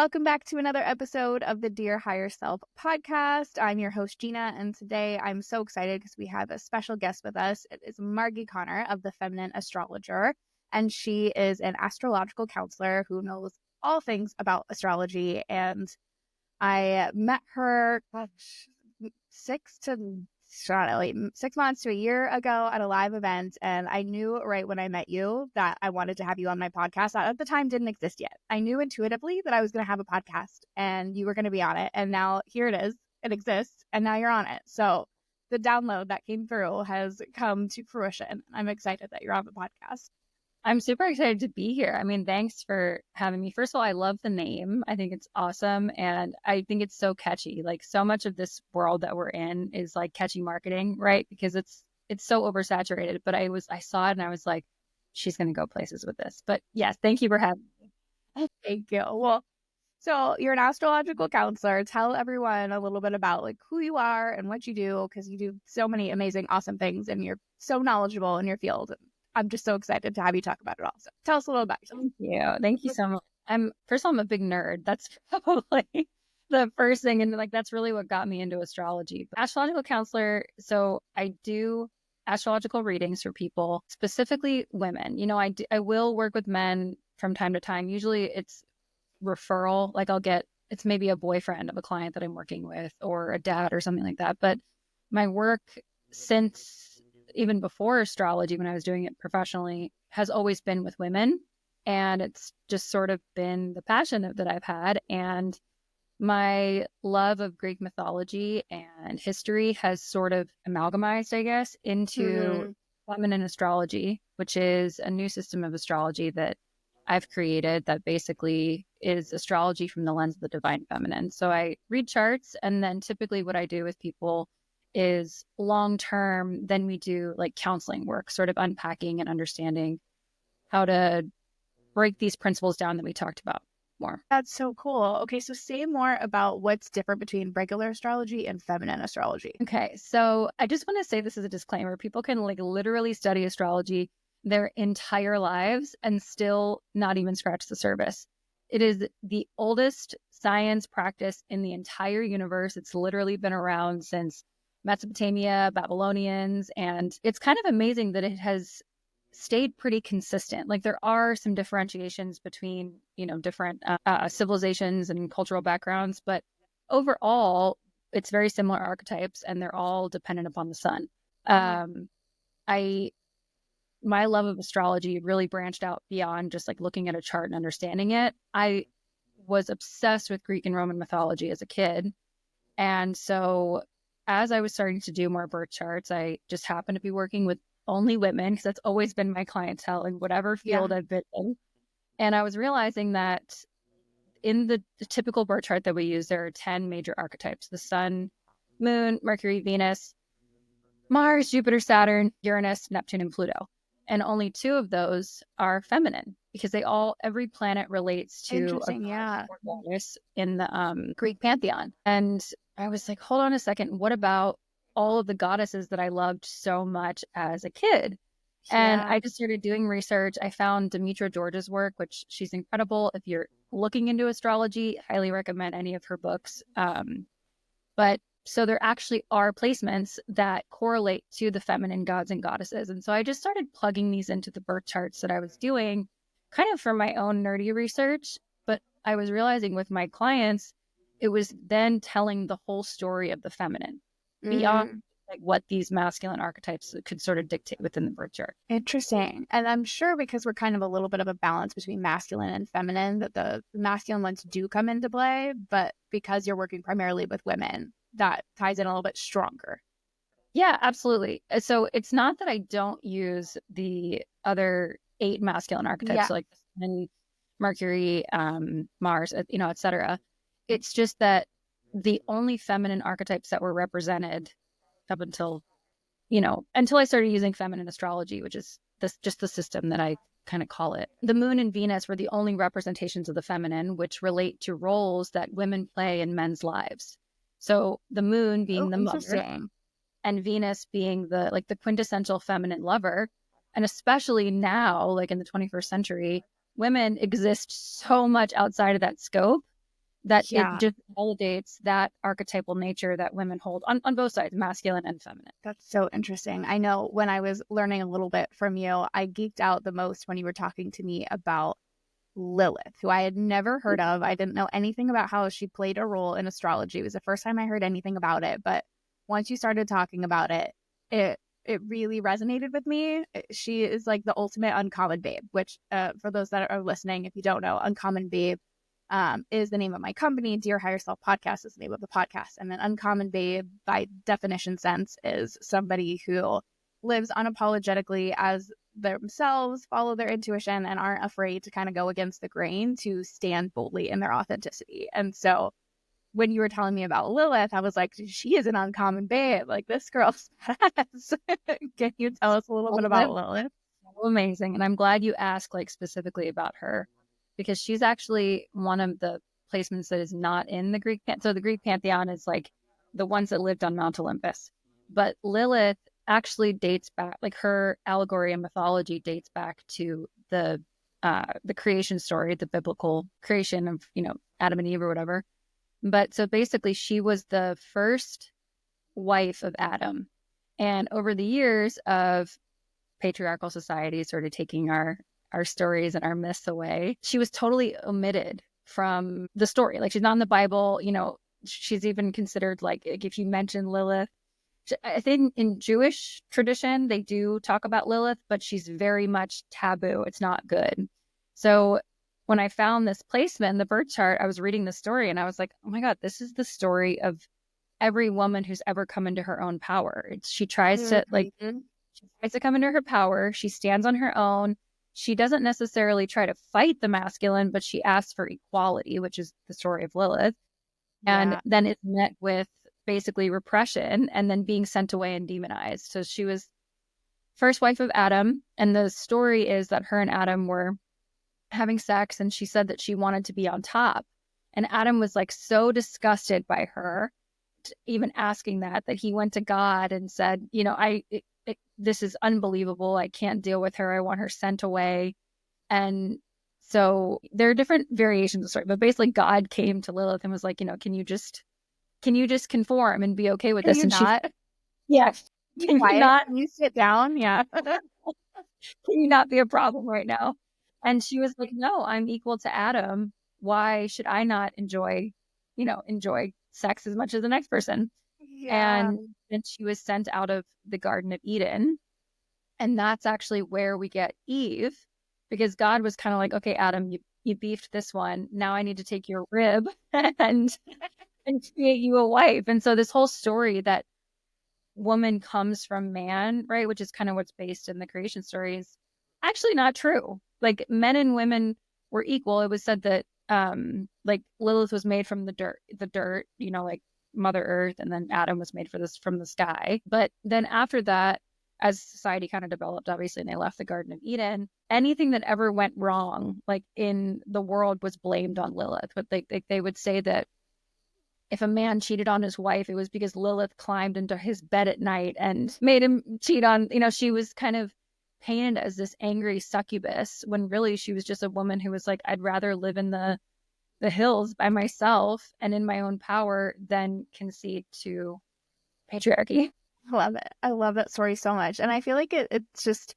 Welcome back to another episode of the Dear Higher Self podcast. I'm your host, Gina, and today I'm so excited because we have a special guest with us. It is Margi Connor of the Feminine Astrologer, and she is an astrological counselor who knows all things about astrology. And I met her, 6 months to a year ago at a live event, and I knew right when I met you that I wanted to have you on my podcast. That at the time didn't exist yet. I knew intuitively that I was going to have a podcast and you were going to be on it, and now here it is. It exists, and now you're on it. So the download that came through has come to fruition. I'm excited that you're on the podcast. I'm super excited to be here. I mean, thanks for having me. First of all, I love the name. I think it's awesome. And I think it's so catchy. Like, so much of this world that we're in is like catchy marketing, right? Because it's so oversaturated. But I saw it and I was like, she's going to go places with this. But yes, thank you for having me. Thank you. Well, so you're an astrological counselor. Tell everyone a little bit about like who you are and what you do, because you do so many amazing, awesome things and you're so knowledgeable in your field. I'm just so excited to have you talk about it all. So tell us a little about yourself. Thank you. Thank you so much. First of all, I'm a big nerd. That's probably the first thing. And like, that's really what got me into astrology. But astrological counselor. So I do astrological readings for people, specifically women. You know, I will work with men from time to time. Usually it's referral. Like it's maybe a boyfriend of a client that I'm working with or a dad or something like that. But my work since even before astrology, when I was doing it professionally, has always been with women. And it's just sort of been the passion that I've had. And my love of Greek mythology and history has sort of amalgamized, I guess, into feminine astrology, which is a new system of astrology that I've created that basically is astrology from the lens of the divine feminine. So I read charts, and then typically what I do with people is long term, then we do like counseling work, sort of unpacking and understanding how to break these principles down that we talked about more. That's so cool. Okay, so say more about what's different between regular astrology and feminine astrology. Okay, so I just want to say this as a disclaimer. People can like literally study astrology their entire lives and still not even scratch the surface. It is the oldest science practice in the entire universe. It's literally been around since Mesopotamia, Babylonians, and it's kind of amazing that it has stayed pretty consistent. Like, there are some differentiations between, different civilizations and cultural backgrounds, but overall, it's very similar archetypes, and they're all dependent upon the sun. My love of astrology really branched out beyond just like looking at a chart and understanding it. I was obsessed with Greek and Roman mythology as a kid, and so as I was starting to do more birth charts, I just happened to be working with only women because that's always been my clientele in whatever field I've been in. And I was realizing that in the typical birth chart that we use, there are 10 major archetypes: the sun, moon, Mercury, Venus, Mars, Jupiter, Saturn, Uranus, Neptune, and Pluto. And only 2 of those are feminine because every planet relates to Venus in the Greek pantheon. And I was like, hold on a second. What about all of the goddesses that I loved so much as a kid? And I just started doing research. I found Demetra George's work, which she's incredible. If you're looking into astrology, highly recommend any of her books. But so there actually are placements that correlate to the feminine gods and goddesses. And so I just started plugging these into the birth charts that I was doing kind of for my own nerdy research. But I was realizing with my clients, it was then telling the whole story of the feminine beyond like what these masculine archetypes could sort of dictate within the birth chart. Interesting. And I'm sure because we're kind of a little bit of a balance between masculine and feminine, that the masculine ones do come into play, but because you're working primarily with women, that ties in a little bit stronger. Yeah, absolutely. So it's not that I don't use the other 8 masculine archetypes, like Mercury, Mars, et cetera. It's just that the only feminine archetypes that were represented up until I started using feminine astrology, which is just the system that I kind of call it. The moon and Venus were the only representations of the feminine, which relate to roles that women play in men's lives. So the moon being the mother, and Venus being the quintessential feminine lover. And especially now, like in the 21st century, women exist so much outside of that scope that it Yeah, just validates that archetypal nature that women hold on both sides, masculine and feminine. that's so interesting. I know when I was learning a little bit from you, I geeked out the most when you were talking to me about Lilith, who I had never heard of. I didn't know anything about how she played a role in astrology. It was the first time I heard anything about it. But once you started talking about it, it really resonated with me. She is like the ultimate uncommon babe, which for those that are listening, if you don't know, Uncommon Babe is the name of my company. Dear Higher Self Podcast is the name of the podcast. And then Uncommon Babe, by definition sense, is somebody who lives unapologetically as themselves, follow their intuition, and aren't afraid to kind of go against the grain to stand boldly in their authenticity. And so when you were telling me about Lilith, I was like, she is an uncommon babe. Like, this girl's badass. Can you tell us a little bit about Lilith? So amazing. And I'm glad you asked like specifically about her, because she's actually one of the placements that is not in the Greek pantheon. So the Greek pantheon is like the ones that lived on Mount Olympus. But Lilith actually dates back, like her allegory and mythology dates back to the creation story, the biblical creation of, Adam and Eve or whatever. But so basically she was the first wife of Adam. And over the years of patriarchal society sort of taking our stories and our myths away, she was totally omitted from the story. Like, she's not in the Bible. She's even considered like if you mention Lilith, I think in Jewish tradition they do talk about Lilith, but she's very much taboo. It's not good. So when I found this placement in the birth chart, I was reading the story and I was like, oh my God, this is the story of every woman who's ever come into her own power. She tries to come into her power. She stands on her own. She doesn't necessarily try to fight the masculine, but she asks for equality, which is the story of Lilith. And Yeah. then it's met with basically repression and then being sent away and demonized. So she was first wife of Adam. And the story is that her and Adam were having sex and she said that she wanted to be on top. And Adam was like so disgusted by her even asking that he went to God and said, this is unbelievable. I can't deal with her. I want her sent away. And so there are different variations of the story, but basically God came to Lilith and was like, can you just conform and be okay with Can this? you And not yes, be can you quiet? not, Can you sit down? Yeah. can you not be a problem right now? And she was like, no, I'm equal to Adam. Why should I not enjoy sex as much as the next person? Yeah. And then she was sent out of the Garden of Eden. And that's actually where we get Eve, because God was kind of like, okay, Adam, you beefed this one. Now I need to take your rib and create you a wife. And so this whole story that woman comes from man, right, which is kind of what's based in the creation story, is actually not true. Like, men and women were equal. It was said that like Lilith was made from the dirt, like Mother Earth, and then Adam was made from the sky. But then after that, as society kind of developed, obviously, and they left the Garden of Eden, anything that ever went wrong, like in the world, was blamed on Lilith. But they would say that if a man cheated on his wife, it was because Lilith climbed into his bed at night and made him cheat on, she was kind of painted as this angry succubus when really she was just a woman who was like, I'd rather live in the hills by myself and in my own power than concede to patriarchy. I love it. I love that story so much. And I feel like it's just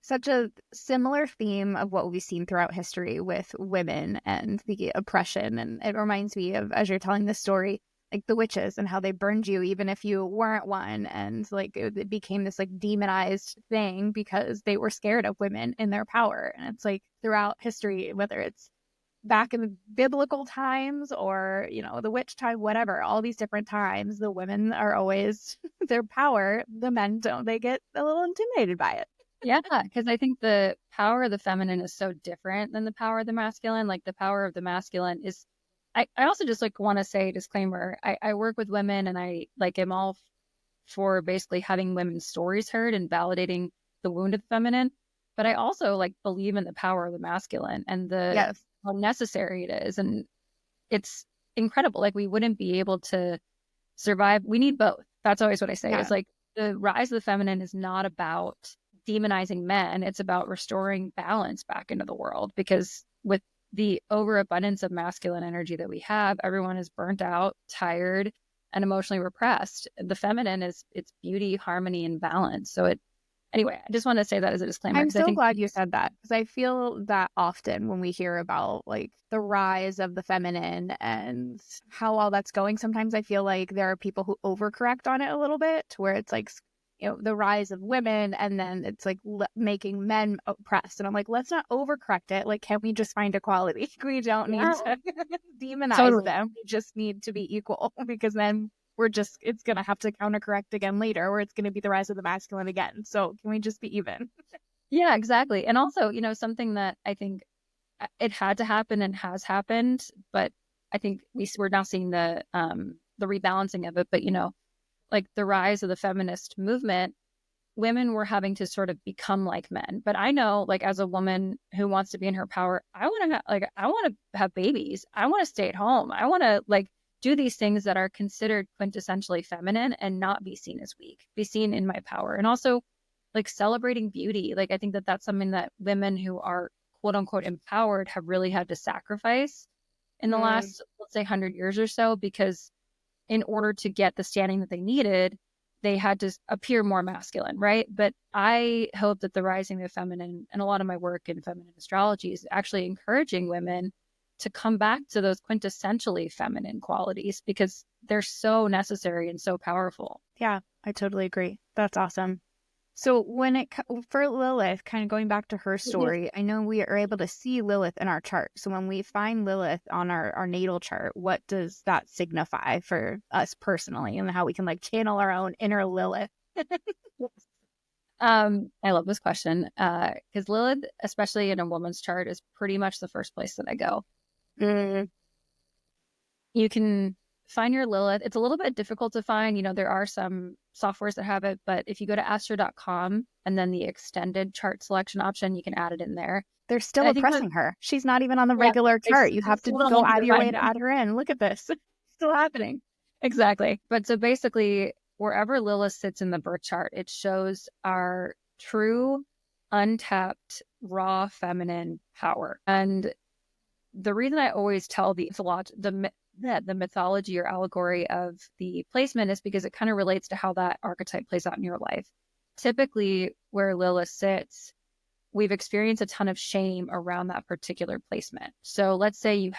such a similar theme of what we've seen throughout history with women and the oppression. And it reminds me of, as you're telling this story, like the witches and how they burned you even if you weren't one. And like it became this like demonized thing because they were scared of women in their power. And it's like throughout history, whether it's back in the biblical times or, the witch time, whatever, all these different times, the women are always their power. The men don't. They get a little intimidated by it. Yeah, because I think the power of the feminine is so different than the power of the masculine. Like, the power of the masculine is, I also just like want to say, disclaimer, I work with women and I like am all for basically having women's stories heard and validating the wounded feminine. But I also like believe in the power of the masculine and Yes. how necessary it is. And it's incredible. Like, we wouldn't be able to survive. We need both. That's always what I say. Yeah. It's like the rise of the feminine is not about demonizing men. It's about restoring balance back into the world, because with the overabundance of masculine energy that we have, everyone is burnt out, tired, and emotionally repressed. The feminine is it's beauty, harmony, and balance. So anyway, I just want to say that as a disclaimer. I'm because I so think glad you said that, because I feel that often when we hear about like the rise of the feminine and how all that's going, sometimes I feel like there are people who overcorrect on it a little bit, to where it's like, you know, the rise of women, and then it's like making men oppressed. And I'm like, let's not overcorrect it. Like, can we just find equality? We don't need to demonize Totally. them. We just need to be equal, because then it's going to have to countercorrect again later, or it's going to be the rise of the masculine again. So can we just be even? Yeah, exactly. And also, you know, something that I think it had to happen and has happened, but I think we're now seeing the rebalancing of it. But, you know, like the rise of the feminist movement, women were having to sort of become like men. But I know, like, as a woman who wants to be in her power, I want to have babies. I want to stay at home. I want to like do these things that are considered quintessentially feminine and not be seen as weak, be seen in my power. And also like celebrating beauty. Like, I think that that's something that women who are quote unquote empowered have really had to sacrifice in the last, let's say, 100 years or so, because in order to get the standing that they needed, they had to appear more masculine, right? But I hope that the rising of feminine, and a lot of my work in feminine astrology, is actually encouraging women to come back to those quintessentially feminine qualities, because they're so necessary and so powerful. Yeah, I totally agree. That's awesome. So for Lilith, kind of going back to her story, I know we are able to see Lilith in our chart. So when we find Lilith on our natal chart, what does that signify for us personally, and how we can like channel our own inner Lilith? I love this question because Lilith, especially in a woman's chart, is pretty much the first place that I go. You can find your Lilith. It's a little bit difficult to find. You know, there are some softwares that have it, but if you go to astro.com and then the extended chart selection option, you can add it in there. They're still oppressing her. She's not even on the regular chart. You have to go out of your way to add her in. Look at this. It's still happening. Exactly. But so basically, wherever Lilith sits in the birth chart, it shows our true, untapped, raw feminine power. And the reason I always tell the mythology or allegory of the placement is because it kind of relates to how that archetype plays out in your life. Typically, where Lilith sits, we've experienced a ton of shame around that particular placement. So let's say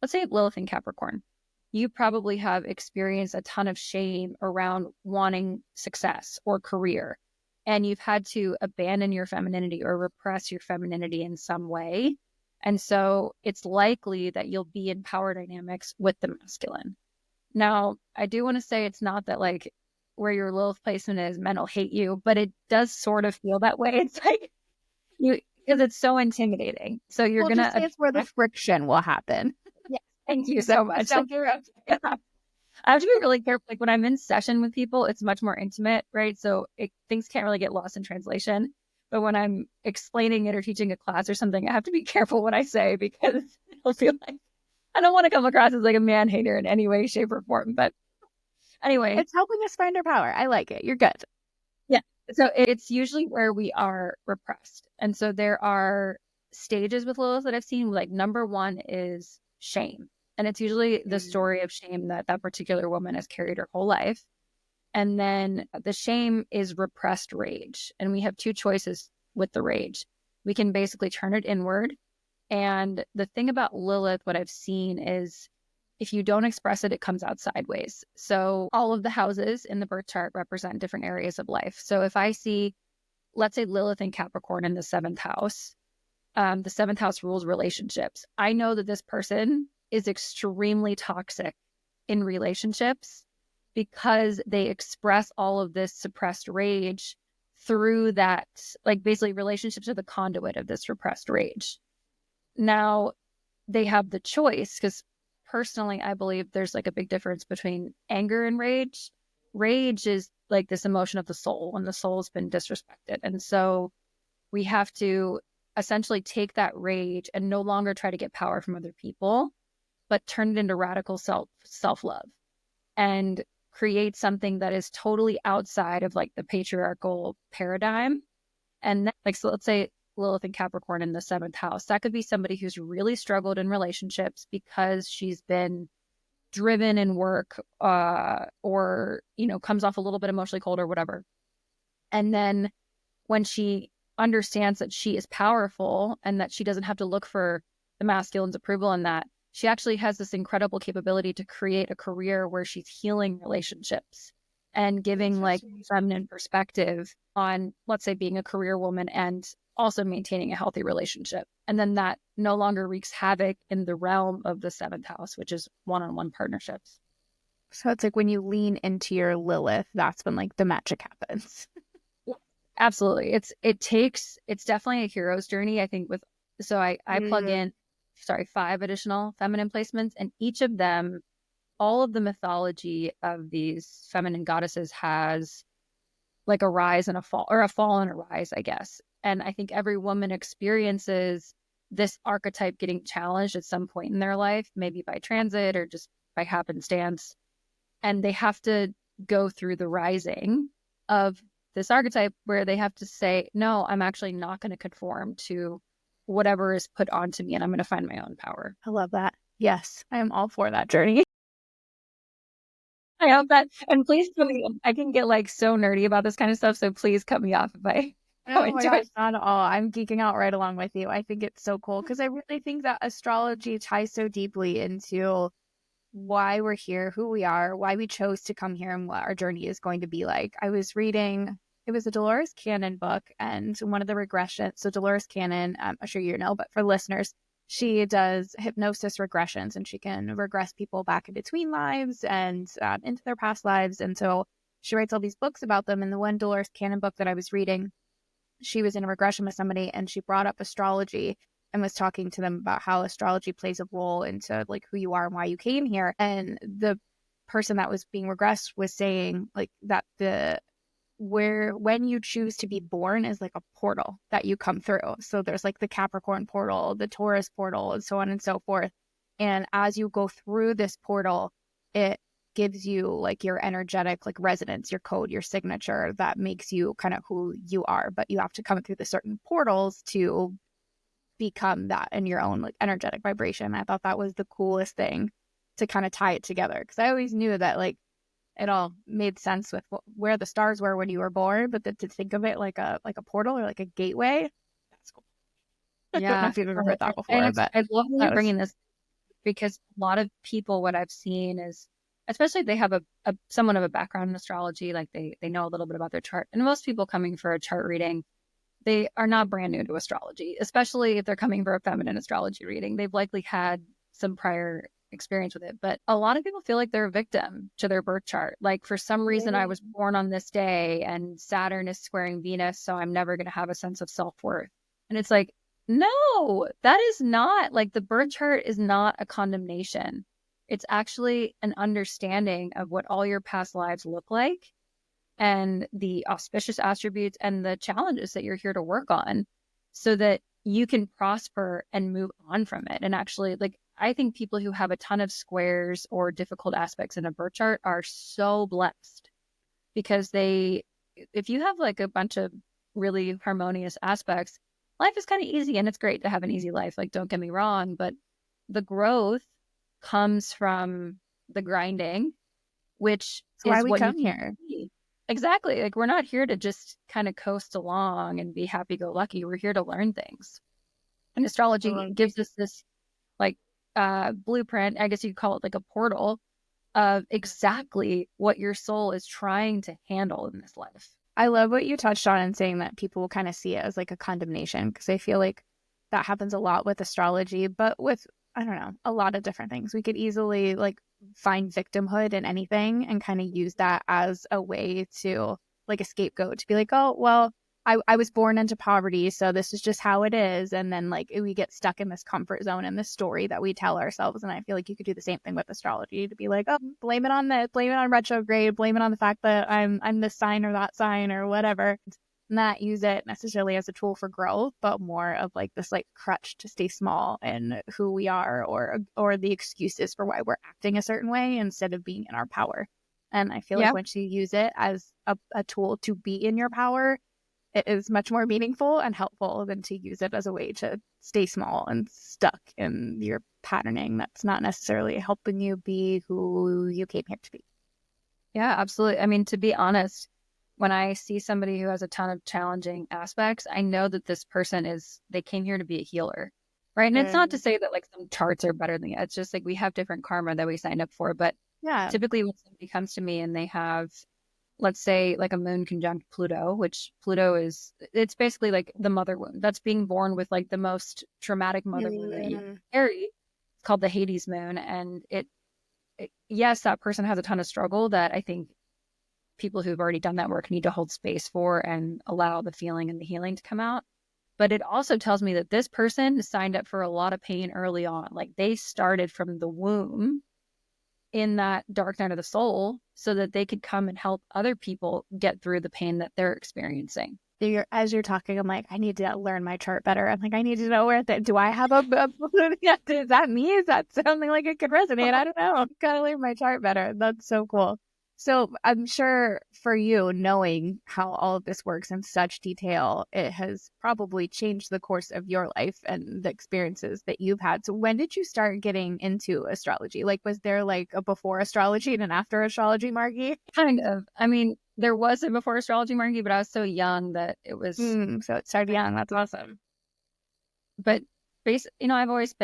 Lilith in Capricorn. You probably have experienced a ton of shame around wanting success or career, and you've had to abandon your femininity or repress your femininity in some way. And so it's likely that you'll be in power dynamics with the masculine. Now, I do want to say it's not that like where your Lilith placement is, men will hate you, but it does sort of feel that way. It's like because it's so intimidating. So you're going to... It's where the friction will happen. Yeah. Thank you so much. I have to be really careful. Like when I'm in session with people, it's much more intimate, right? So things can't really get lost in translation. But when I'm explaining it or teaching a class or something, I have to be careful what I say, because it'll feel like I don't want to come across as like a man hater in any way, shape, or form. But anyway, it's helping us find our power. I like it. You're good. Yeah. So it's usually where we are repressed. And so there are stages with Lilith that I've seen. Like number one is shame. And it's usually the story of shame that particular woman has carried her whole life. And then the shame is repressed rage. And we have two choices with the rage. We can basically turn it inward. And the thing about Lilith, what I've seen is if you don't express it, it comes out sideways. So all of the houses in the birth chart represent different areas of life. So if I see, let's say Lilith in Capricorn in the seventh house rules relationships. I know that this person is extremely toxic in relationships because they express all of this suppressed rage through that, like basically relationships are the conduit of this repressed rage. Now they have the choice, because personally, I believe there's like a big difference between anger and rage. Rage is like this emotion of the soul when the soul's been disrespected. And so we have to essentially take that rage and no longer try to get power from other people, but turn it into radical self-love and create something that is totally outside of like the patriarchal paradigm. And like, so let's say Lilith and Capricorn in the 7th house. That could be somebody who's really struggled in relationships because she's been driven in work, or, comes off a little bit emotionally cold or whatever. And then when she understands that she is powerful and that she doesn't have to look for the masculine's approval in that, she actually has this incredible capability to create a career where she's healing relationships and giving like feminine perspective on, let's say, being a career woman and also maintaining a healthy relationship. And then that no longer wreaks havoc in the realm of the 7th house, which is one-on-one partnerships. So it's like when you lean into your Lilith, that's when like the magic happens. Absolutely. It's definitely a hero's journey, I think, I plug in 5 additional feminine placements, and each of them, all of the mythology of these feminine goddesses has like a rise and a fall, or a fall and a rise, I guess. And I think every woman experiences this archetype getting challenged at some point in their life, maybe by transit or just by happenstance. And they have to go through the rising of this archetype where they have to say, no, I'm actually not going to conform to whatever is put onto me, and I'm going to find my own power. I love that. Yes, I am all for that journey. I hope that, and please tell me, I can get like so nerdy about this kind of stuff, so please cut me off if I go Oh my into gosh, it. not at all. I'm geeking out right along with you. I think it's so cool because I really think that astrology ties so deeply into why we're here, who we are, why we chose to come here, and what our journey is going to be like. I was reading, it was a Dolores Cannon book, and one of the regressions. So Dolores Cannon, I'm sure you know, but for listeners, she does hypnosis regressions, and she can regress people back in between lives and into their past lives. And so she writes all these books about them. And the one Dolores Cannon book that I was reading, she was in a regression with somebody, and she brought up astrology and was talking to them about how astrology plays a role into like who you are and why you came here. And the person that was being regressed was saying like that when you choose to be born is like a portal that you come through. So there's like the Capricorn portal, the Taurus portal, and so on and so forth. And as you go through this portal, it gives you like your energetic like resonance, your code, your signature that makes you kind of who you are. But you have to come through the certain portals to become that in your own like energetic vibration. I thought that was the coolest thing to kind of tie it together, because I always knew that like it all made sense with where the stars were when you were born, but to think of it like a portal or like a gateway, that's cool. I don't know Yeah. if you've ever heard that And before, but I love that that you're was bringing this, because a lot of people, what I've seen is, especially if they have a somewhat of a background in astrology, like they know a little bit about their chart. And most people coming for a chart reading, they are not brand new to astrology, especially if they're coming for a feminine astrology reading. They've likely had some prior experience with it. But a lot of people feel like they're a victim to their birth chart. Like, for some reason, I was born on this day and Saturn is squaring Venus, so I'm never going to have a sense of self-worth. And it's like, no, that is not, like, the birth chart is not a condemnation. It's actually an understanding of what all your past lives look like and the auspicious attributes and the challenges that you're here to work on, so that you can prosper and move on from it. And actually, like, I think people who have a ton of squares or difficult aspects in a birth chart are so blessed, because if you have like a bunch of really harmonious aspects, life is kind of easy, and it's great to have an easy life. Like, don't get me wrong, but the growth comes from the grinding, which that's why is we what you come can here. see. Exactly. Like, we're not here to just kind of coast along and be happy go lucky. We're here to learn things. And astrology gives us this like blueprint, I guess you could call it like a portal of exactly what your soul is trying to handle in this life. I love what you touched on in saying that people will kind of see it as like a condemnation, because I feel like that happens a lot with astrology, but with, I don't know, a lot of different things. We could easily like find victimhood in anything and kind of use that as a way to like a scapegoat to be like, oh, well, I was born into poverty, so this is just how it is. And then like we get stuck in this comfort zone and this story that we tell ourselves. And I feel like you could do the same thing with astrology, to be like, oh, blame it on this, blame it on retrograde, blame it on the fact that I'm this sign or that sign or whatever. Not use it necessarily as a tool for growth, but more of like this like crutch to stay small in who we are, or the excuses for why we're acting a certain way instead of being in our power. And I feel like once you use it as a tool to be in your power, it is much more meaningful and helpful than to use it as a way to stay small and stuck in your patterning that's not necessarily helping you be who you came here to be. Yeah, absolutely. I mean, to be honest, when I see somebody who has a ton of challenging aspects, I know that this person they came here to be a healer, right? And it's not to say that like some charts are better than the, it's just like we have different karma that we signed up for. But Yeah. typically when somebody comes to me and they have, let's say, like a moon conjunct Pluto, which Pluto it's basically like the mother wound. That's being born with like the most traumatic mother wound that you carry. It's called the Hades moon. And yes, that person has a ton of struggle that I think people who've already done that work need to hold space for and allow the feeling and the healing to come out. But it also tells me that this person signed up for a lot of pain early on. Like they started from the womb in that dark night of the soul so that they could come and help other people get through the pain that they're experiencing. As you're talking, I'm like, I need to learn my chart better. I'm like, I need to know do I have is that me? Is that something like it could resonate? I don't know. Gotta learn my chart better. That's so cool. So I'm sure for you, knowing how all of this works in such detail, it has probably changed the course of your life and the experiences that you've had. So when did you start getting into astrology? Like, was there like a before astrology and an after astrology, Margi? Kind of. I mean, there was a before astrology, Margie, but I was so young that it was. So it started young. That's awesome. But I've always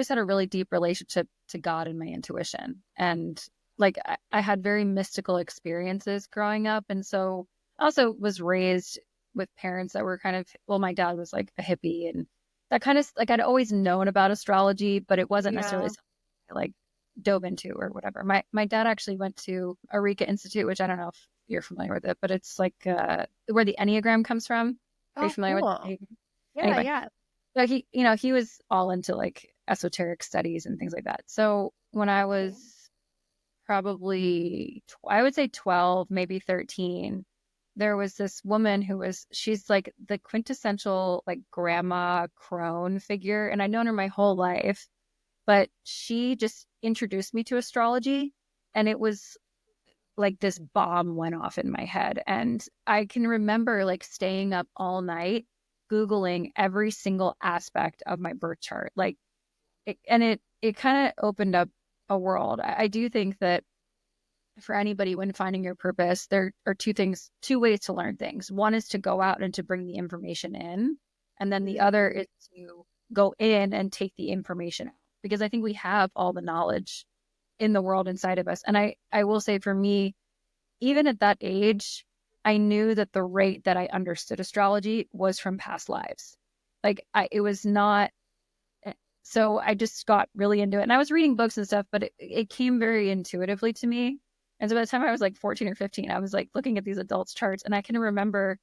had a really deep relationship to God and my intuition. And like I had very mystical experiences growing up. And so I also was raised with parents that were kind of, well, my dad was like a hippie and that kind of like I'd always known about astrology, but it wasn't necessarily something I like dove into or whatever. My dad actually went to Eureka Institute, which I don't know if you're familiar with it, but it's like where the Enneagram comes from. Are you familiar Cool. with it? Yeah, Anyway, yeah. so he was all into like esoteric studies and things like that. So when I was probably, I would say 12, maybe 13, there was this woman she's like the quintessential like grandma crone figure. And I'd known her my whole life, but she just introduced me to astrology. And it was like this bomb went off in my head. And I can remember like staying up all night Googling every single aspect of my birth chart. Like, it kind of opened up a world. I do think that for anybody when finding your purpose, there are two ways to learn things. One is to go out and to bring the information in. And then the other is to go in and take the information out. Because I think we have all the knowledge in the world inside of us. And I will say for me, even at that age, I knew that the rate that I understood astrology was from past lives. Like it was not, so I just got really into it. And I was reading books and stuff, but it came very intuitively to me. And so by the time I was like 14 or 15, I was like looking at these adults' charts and I can remember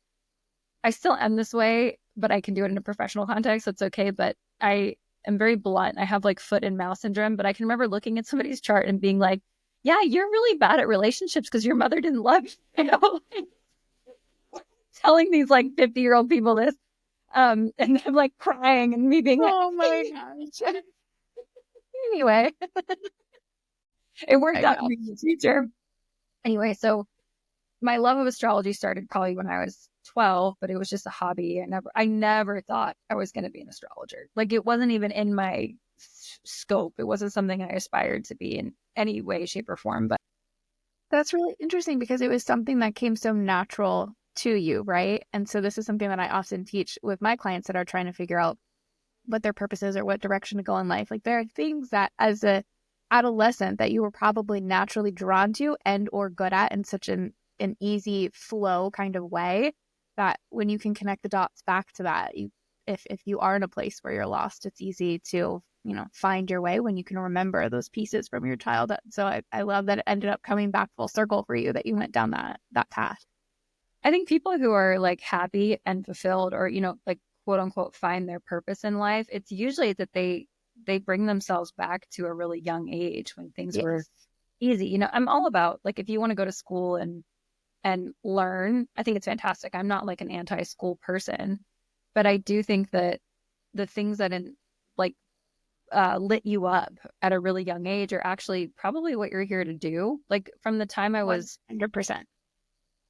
I still am this way, but I can do it in a professional context. That's okay. But I am very blunt. I have like foot and mouth syndrome, but I can remember looking at somebody's chart and being like, yeah, you're really bad at relationships because your mother didn't love you. Telling these like 50-year-old people this. And I'm like crying and me being like, oh my gosh. Anyway, it worked out in the future. Anyway, so my love of astrology started probably when I was 12, but it was just a hobby. I never thought I was going to be an astrologer. Like it wasn't even in my scope. It wasn't something I aspired to be in any way, shape, or form. But that's really interesting because it was something that came so natural to you, right? And so this is something that I often teach with my clients that are trying to figure out what their purpose is or what direction to go in life. Like there are things that as a adolescent that you were probably naturally drawn to and or good at in such an easy flow kind of way that when you can connect the dots back to that, if you are in a place where you're lost, it's easy to find your way when you can remember those pieces from your childhood. So I love that it ended up coming back full circle for you, that you went down that path. I think people who are like happy and fulfilled or like quote unquote find their purpose in life, it's usually that they bring themselves back to a really young age when things were easy. I'm all about like if you want to go to school and learn, I think it's fantastic. I'm not like an anti-school person, but I do think that the things that lit you up at a really young age are actually probably what you're here to do. Like from the time I was 100%.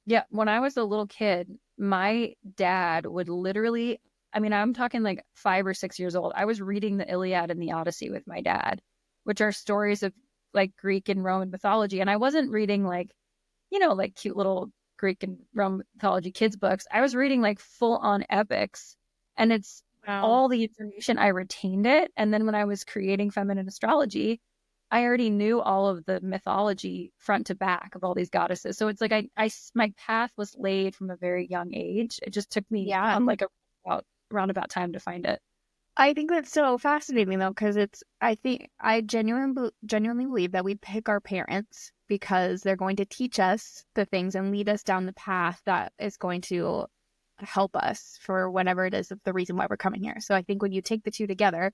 Yeah, when I was a little kid, my dad would literally, I mean, I'm talking like 5 or 6 years old. I was reading the Iliad and the Odyssey with my dad, which are stories of like Greek and Roman mythology. And I wasn't reading like, like cute little Greek and Roman mythology kids' books. I was reading like full on epics. And it's Wow. all the information, I retained it. And then when I was creating feminine astrology, I already knew all of the mythology front to back of all these goddesses. So it's like my path was laid from a very young age. It just took me Yeah. on like a roundabout time to find it. I think that's so fascinating though, because I think I genuinely believe that we pick our parents because they're going to teach us the things and lead us down the path that is going to help us for whatever it is, the reason why we're coming here. So I think when you take the two together,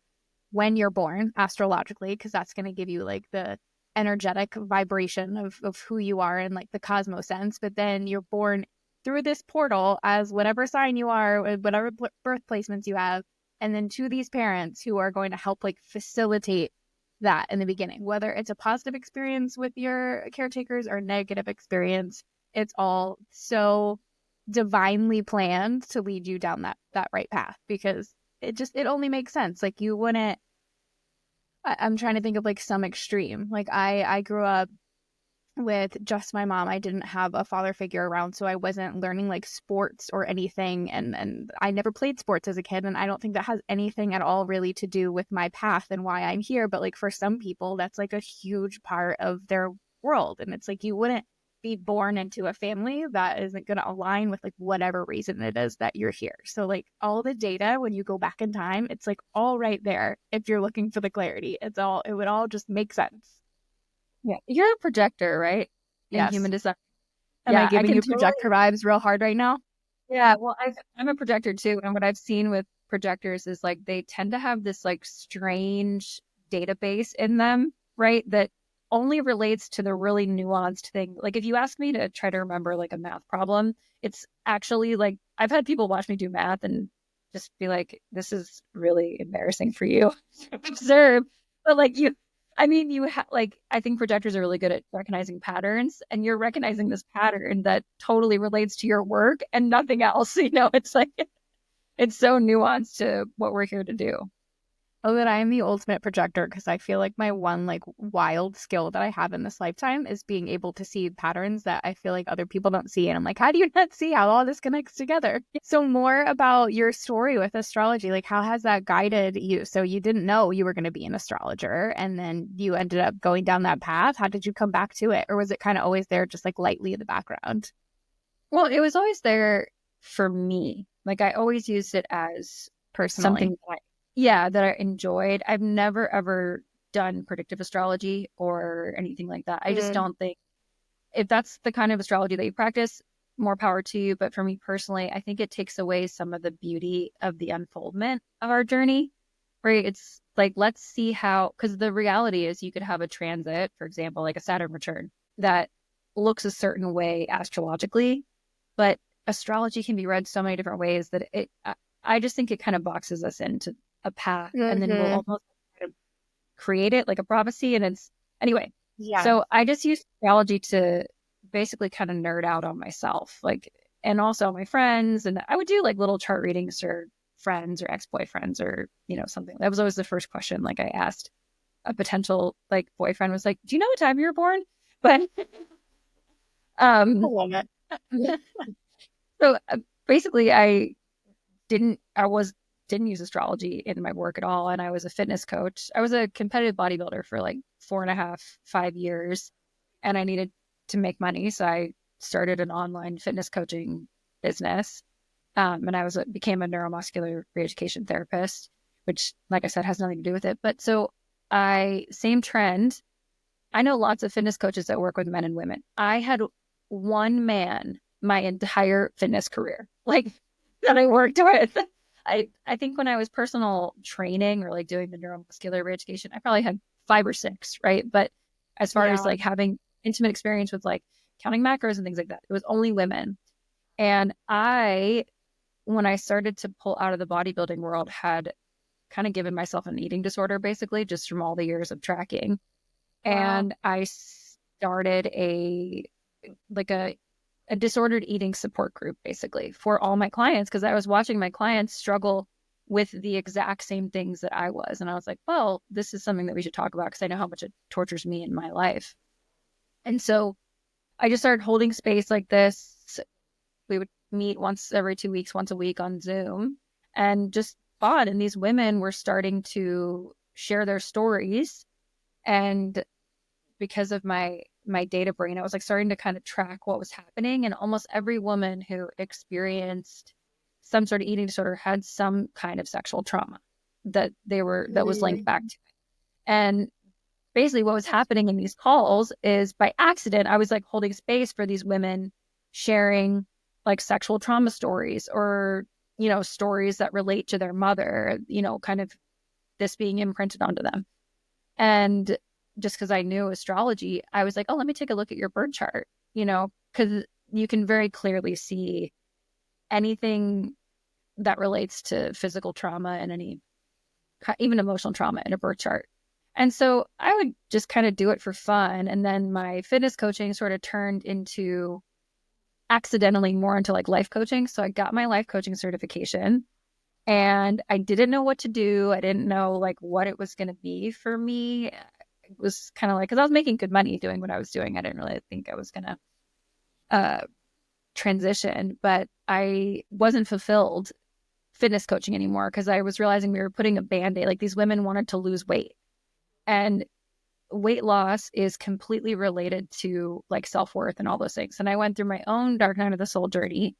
when you're born astrologically, because that's going to give you like the energetic vibration of who you are in like the cosmos sense, but then you're born through this portal as whatever sign you are, whatever birth placements you have, and then to these parents who are going to help like facilitate that in the beginning, whether it's a positive experience with your caretakers or negative experience, it's all so divinely planned to lead you down that right path, because it only makes sense. Like you wouldn't, I'm trying to think of like some extreme. Like I grew up with just my mom. I didn't have a father figure around, so I wasn't learning like sports or anything, and I never played sports as a kid, and I don't think that has anything at all really to do with my path and why I'm here. But like for some people, that's like a huge part of their world, and it's like you wouldn't be born into a family that isn't going to align with like whatever reason it is that you're here. So like all the data when you go back in time, it's like all right there if you're looking for the clarity. It would all just make sense. Yeah. You're a projector, right? In Yes. human design. Am I Yeah, I giving can you totally. projector vibes real hard right now? Yeah, well, I'm a projector too, and what I've seen with projectors is like they tend to have this like strange database in them, right? That only relates to the really nuanced thing. Like if you ask me to try to remember like a math problem, it's actually like I've had people watch me do math and just be like, "This is really embarrassing for you to observe." But like I mean, like, I think projectors are really good at recognizing patterns, and you're recognizing this pattern that totally relates to your work and nothing else. It's like, it's so nuanced to what we're here to do. Oh, that I am the ultimate projector, because I feel like my one like wild skill that I have in this lifetime is being able to see patterns that I feel like other people don't see. And I'm like, how do you not see how all this connects together? So more about your story with astrology, like how has that guided you? So you didn't know you were going to be an astrologer, and then you ended up going down that path. How did you come back to it? Or was it kind of always there, just like lightly in the background? Well, it was always there for me. Like, I always used it as something Personally? yeah, that I enjoyed. I've never ever done predictive astrology or anything like that. I just Mm. don't think if that's the kind of astrology that you practice, more power to you. But for me personally, I think it takes away some of the beauty of the unfoldment of our journey, right? It's like, let's see how, because the reality is you could have a transit, for example, like a Saturn return that looks a certain way astrologically, but astrology can be read so many different ways that I just think it kind of boxes us into a path and then we'll Hmm. almost kind of create it like a prophecy. And it's, anyway, Yeah. so I just use astrology to basically kind of nerd out on myself, like, and also my friends. And I would do like little chart readings for friends or ex-boyfriends or, something. That was always the first question. Like I asked a potential like boyfriend was like, do you know what time you were born? But, I um, love it. so basically I was didn't use astrology in my work at all. And I was a fitness coach. I was a competitive bodybuilder for like 4.5, 5 years, and I needed to make money. So I started an online fitness coaching business. And became a neuromuscular reeducation therapist, which, like I said, has nothing to do with it. But so same trend. I know lots of fitness coaches that work with men and women. I had one man my entire fitness career, like that I worked with. I think when I was personal training or like doing the neuromuscular reeducation, I probably had 5 or 6, right? But as far as Yeah. like having intimate experience with like counting macros and things like that, it was only women. And when I started to pull out of the bodybuilding world, had kind of given myself an eating disorder, basically, just from all the years of tracking. Wow. And I started like a a disordered eating support group, basically, for all my clients, because I was watching my clients struggle with the exact same things that I was. And I was like, well, this is something that we should talk about because I know how much it tortures me in my life. And so I just started holding space like this. We would meet once every 2 weeks, once a week on Zoom, and just fun. And these women were starting to share their stories. And because of my data brain, I was like starting to kind of track what was happening. And almost every woman who experienced some sort of eating disorder had some kind of sexual trauma that was linked back to it. And basically what was happening in these calls is, by accident, I was like holding space for these women sharing like sexual trauma stories, or, stories that relate to their mother, kind of this being imprinted onto them. And just because I knew astrology, I was like, oh, let me take a look at your birth chart, because you can very clearly see anything that relates to physical trauma and even emotional trauma in a birth chart. And so I would just kind of do it for fun. And then my fitness coaching sort of turned into accidentally more into like life coaching. So I got my life coaching certification, and I didn't know what to do. I didn't know like what it was going to be for me. It was kind of like, because I was making good money doing what I was doing, I didn't really think I was going to transition, but I wasn't fulfilled fitness coaching anymore, because I was realizing we were putting a band-aid. Like, these women wanted to lose weight, and weight loss is completely related to like self-worth and all those things. And I went through my own dark night of the soul journey,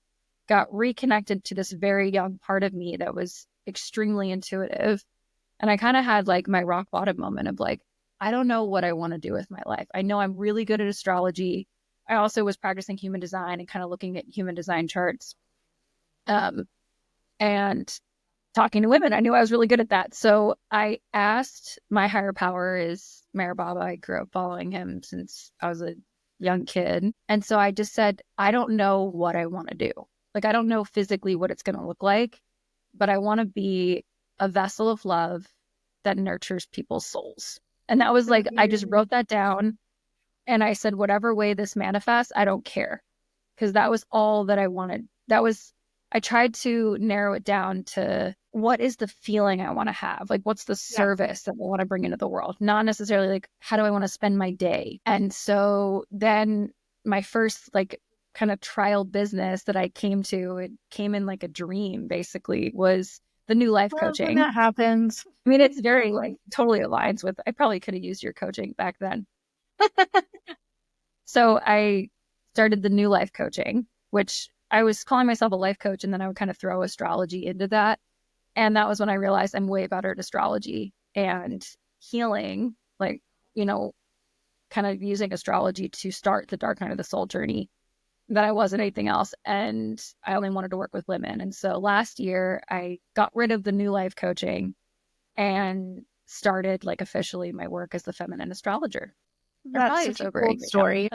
got reconnected to this very young part of me that was extremely intuitive. And I kind of had like my rock bottom moment of like, I don't know what I want to do with my life. I know I'm really good at astrology. I also was practicing human design and kind of looking at human design charts. And talking to women, I knew I was really good at that. So I asked, my higher power is Meher Baba. I grew up following him since I was a young kid. And so I just said, I don't know what I want to do. Like, I don't know physically what it's going to look like, but I want to be a vessel of love that nurtures people's souls. And that was like, I just wrote that down, and I said, whatever way this manifests, I don't care. Because that was all that I wanted. I tried to narrow it down to, what is the feeling I want to have? Like, what's the service that I want to bring into the world? Not necessarily like, how do I want to spend my day? And so then my first like kind of trial business that I came to, it came in like a dream, basically, was the new life coaching. When that happens. I mean, it's very like totally aligns with, I probably could have used your coaching back then. So I started the new life coaching, which I was calling myself a life coach, and then I would kind of throw astrology into that. And that was when I realized I'm way better at astrology and healing, like, kind of using astrology to start the dark night of the soul journey, than I was at anything else. And I only wanted to work with women. And so last year I got rid of the new life coaching and started like officially my work as the feminine astrologer. That's such a cool story.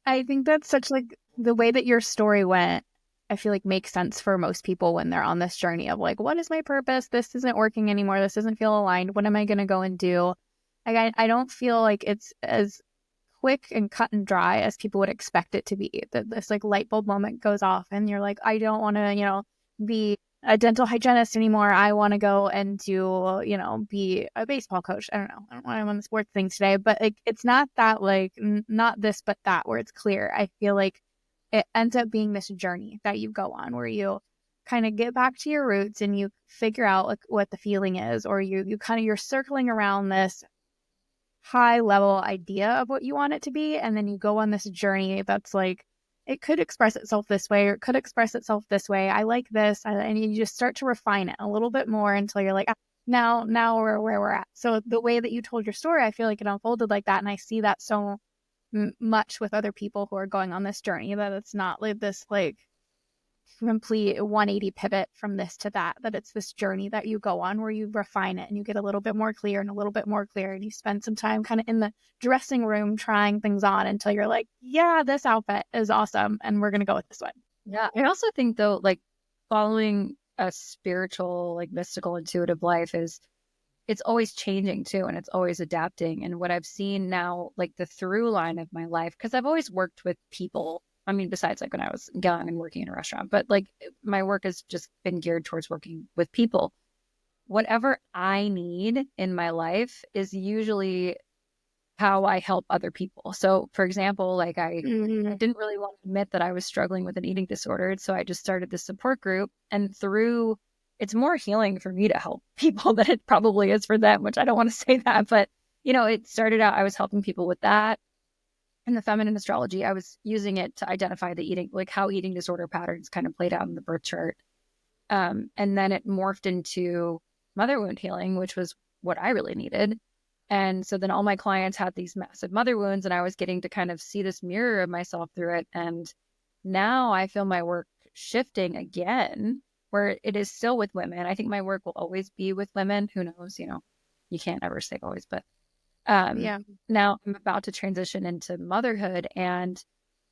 I think that's such like the way that your story went, I feel like makes sense for most people when they're on this journey of like, what is my purpose? This isn't working anymore. This doesn't feel aligned. What am I going to go and do? Like, I don't feel like it's as quick and cut and dry as people would expect it to be. That this like light bulb moment goes off and you're like, I don't want to, be a dental hygienist anymore. I want to go and do, be a baseball coach. I don't know. I don't want to on the sports thing today, but like, it's not that like, not this, but that, where it's clear. I feel like it ends up being this journey that you go on where you kind of get back to your roots and you figure out like what the feeling is, or you're circling around this high level idea of what you want it to be. And then you go on this journey that's like, it could express itself this way, or it could express itself this way. I like this. And you just start to refine it a little bit more until you're like, now we're where we're at. So the way that you told your story, I feel like it unfolded like that. And I see that so much with other people who are going on this journey, that it's not like this like complete 180 pivot from this to that it's this journey that you go on where you refine it and you get a little bit more clear and a little bit more clear, and you spend some time kind of in the dressing room trying things on until you're like, yeah, this outfit is awesome and we're going to go with this one. Yeah. I also think though, like following a spiritual, like mystical, intuitive life it's always changing too, and it's always adapting. And what I've seen now, like the through line of my life, because I've always worked with people I mean, besides like when I was young and working in a restaurant, but like my work has just been geared towards working with people. Whatever I need in my life is usually how I help other people. So, for example, like I Mm-hmm. didn't really want to admit that I was struggling with an eating disorder. So I just started this support group. And through it's more healing for me to help people than it probably is for them, which I don't want to say that. But, it started out, I was helping people with that. In the feminine astrology, I was using it to identify the eating, like how eating disorder patterns kind of played out in the birth chart. And then it morphed into mother wound healing, which was what I really needed. And so then all my clients had these massive mother wounds, and I was getting to kind of see this mirror of myself through it. And now I feel my work shifting again, where it is still with women. I think my work will always be with women. Who knows? You can't ever say always, but Yeah. now I'm about to transition into motherhood, and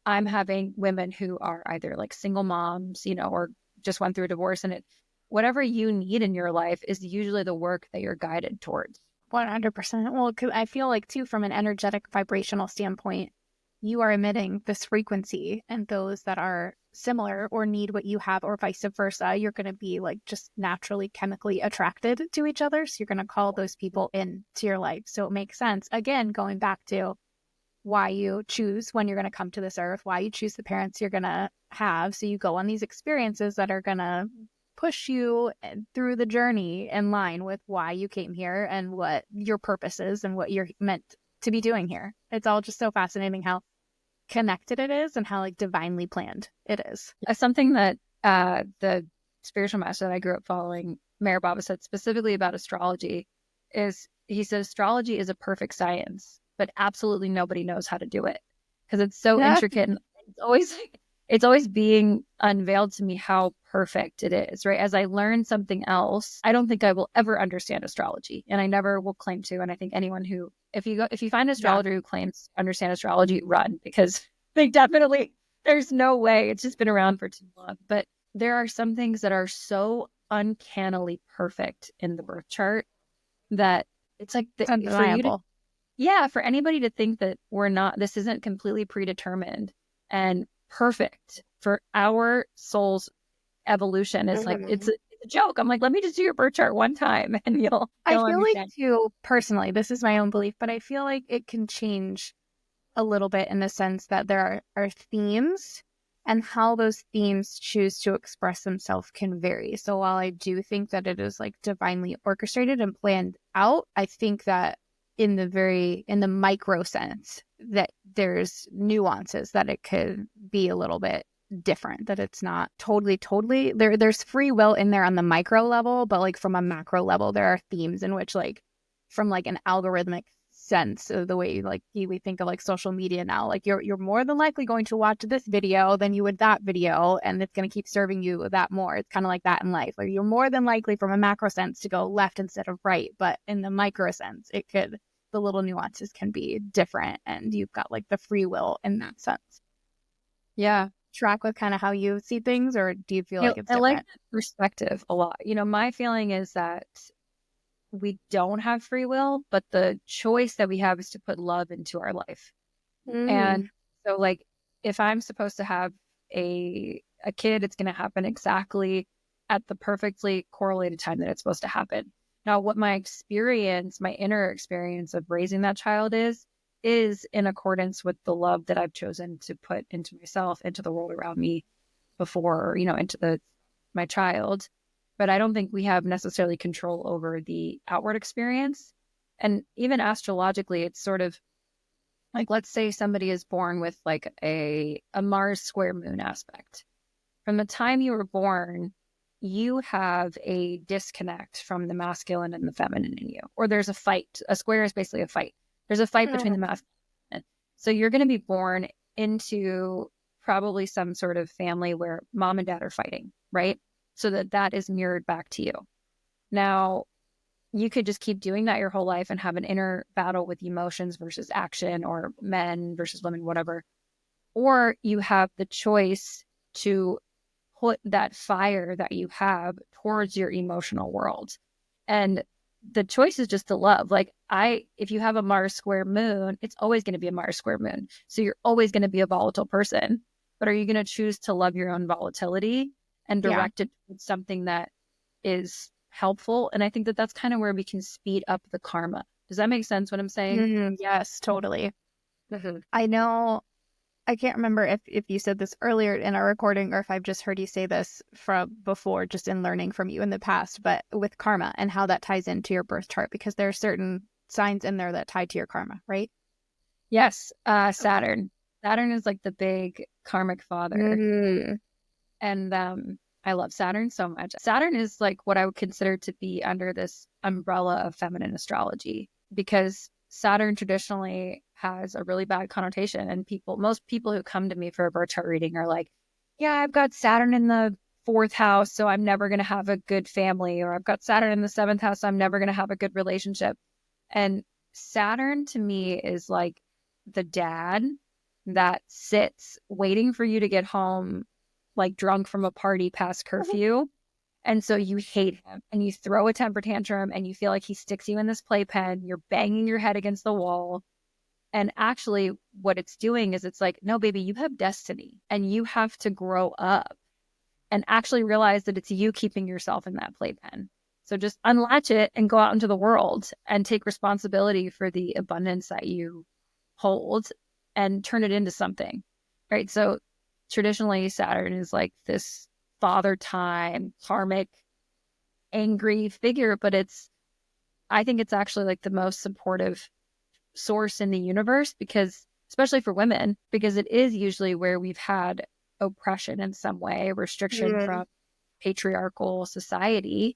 I'm having women who are either like single moms, or just went through a divorce, and whatever you need in your life is usually the work that you're guided towards. 100%. Well, 'cause I feel like too, from an energetic vibrational standpoint, you are emitting this frequency, and those that are similar or need what you have, or vice versa, you're going to be like just naturally chemically attracted to each other. So you're going to call those people into your life. So it makes sense. Again, going back to why you choose when you're going to come to this earth, why you choose the parents you're going to have. So you go on these experiences that are going to push you through the journey in line with why you came here and what your purpose is and what you're meant to be doing here. It's all just so fascinating how connected it is and how like divinely planned it is. Something that the spiritual master that I grew up following, Mayor Baba, said specifically about astrology is he said astrology is a perfect science, but absolutely nobody knows how to do it because it's so intricate, and it's always being unveiled to me how perfect it is, right? As I learn something else, I don't think I will ever understand astrology, and I never will claim to. And I think anyone who, if you find an astrologer who claims to understand astrology, run, because they definitely, there's no way. It's just been around for too long. But there are some things that are so uncannily perfect in the birth chart that it's like It's for you to, undeniable. yeah, for anybody to think that this isn't completely predetermined and perfect for our soul's evolution is like, it's a joke. I'm like, let me just do your birth chart one time and I you'll feel like understand. too, personally, this is my own belief, but I feel like it can change a little bit in the sense that there are themes, and how those themes choose to express themselves can vary. So while I do think that it is like divinely orchestrated and planned out, I think that in the micro sense that there's nuances that it could be a little bit different, that it's not totally there's free will in there on the micro level, but like from a macro level there are themes in which, like, from like an algorithmic sense of the way like we think of like social media now, like you're more than likely going to watch this video than you would that video, and it's going to keep serving you that more. It's kind of like that in life, like you're more than likely from a macro sense to go left instead of right, but in the micro sense the little nuances can be different, and you've got like the free will in that sense. Yeah. Track with kind of how you see things, or do you feel like it's I like different? that perspective a lot. My feeling is that we don't have free will, but the choice that we have is to put love into our life. Mm. And so, like, if I'm supposed to have a kid, it's going to happen exactly at the perfectly correlated time that it's supposed to happen. Now, what my inner experience of raising that child is in accordance with the love that I've chosen to put into myself, into the world around me before, into my child. But I don't think we have necessarily control over the outward experience. And even astrologically, it's sort of like, let's say somebody is born with like a Mars square moon aspect. From the time you were born, you have a disconnect from the masculine and the feminine in you, or there's a fight. A square is basically a fight. There's a fight between the masculine and feminine. So you're going to be born into probably some sort of family where mom and dad are fighting, right? So that is mirrored back to you. Now, you could just keep doing that your whole life and have an inner battle with emotions versus action, or men versus women, whatever. Or you have the choice to put that fire that you have towards your emotional world. And the choice is just to love. Like, if you have a Mars square moon, it's always going to be a Mars square moon. So you're always going to be a volatile person. but are you going to choose to love your own volatility and Yeah. direct it with something that is helpful? And I think that that's kind of where we can speed up the karma. Does that make sense what I'm saying? Yes, totally. Mm-hmm. I know, I can't remember if you said this earlier in our recording or if I've just heard you say this from before, just in learning from you in the past, but with karma and how that ties into your birth chart, because there are certain signs in there that tie to your karma, right? Yes, Saturn. Saturn is like the big karmic father. Mm-hmm. And I love Saturn so much. Saturn is like what I would consider to be under this umbrella of feminine astrology, because Saturn traditionally has a really bad connotation. And most people who come to me for a birth chart reading are like, yeah, I've got Saturn in the fourth house, so I'm never going to have a good family. Or I've got Saturn in the seventh house, so I'm never going to have a good relationship. And Saturn to me is like the dad that sits waiting for you to get home, like drunk from a party past curfew. And so you hate him and you throw a temper tantrum and you feel like he sticks you in this playpen. You're banging your head against the wall. And actually, what it's doing is it's like, no, baby, you have destiny and you have to grow up and actually realize that it's you keeping yourself in that playpen. So just unlatch it and go out into the world and take responsibility for the abundance that you hold and turn it into something. Right. So traditionally, Saturn is like this father time, karmic, angry figure, but I think it's actually like the most supportive source in the universe, because, especially for women, because it is usually where we've had oppression in some way, restriction from patriarchal society.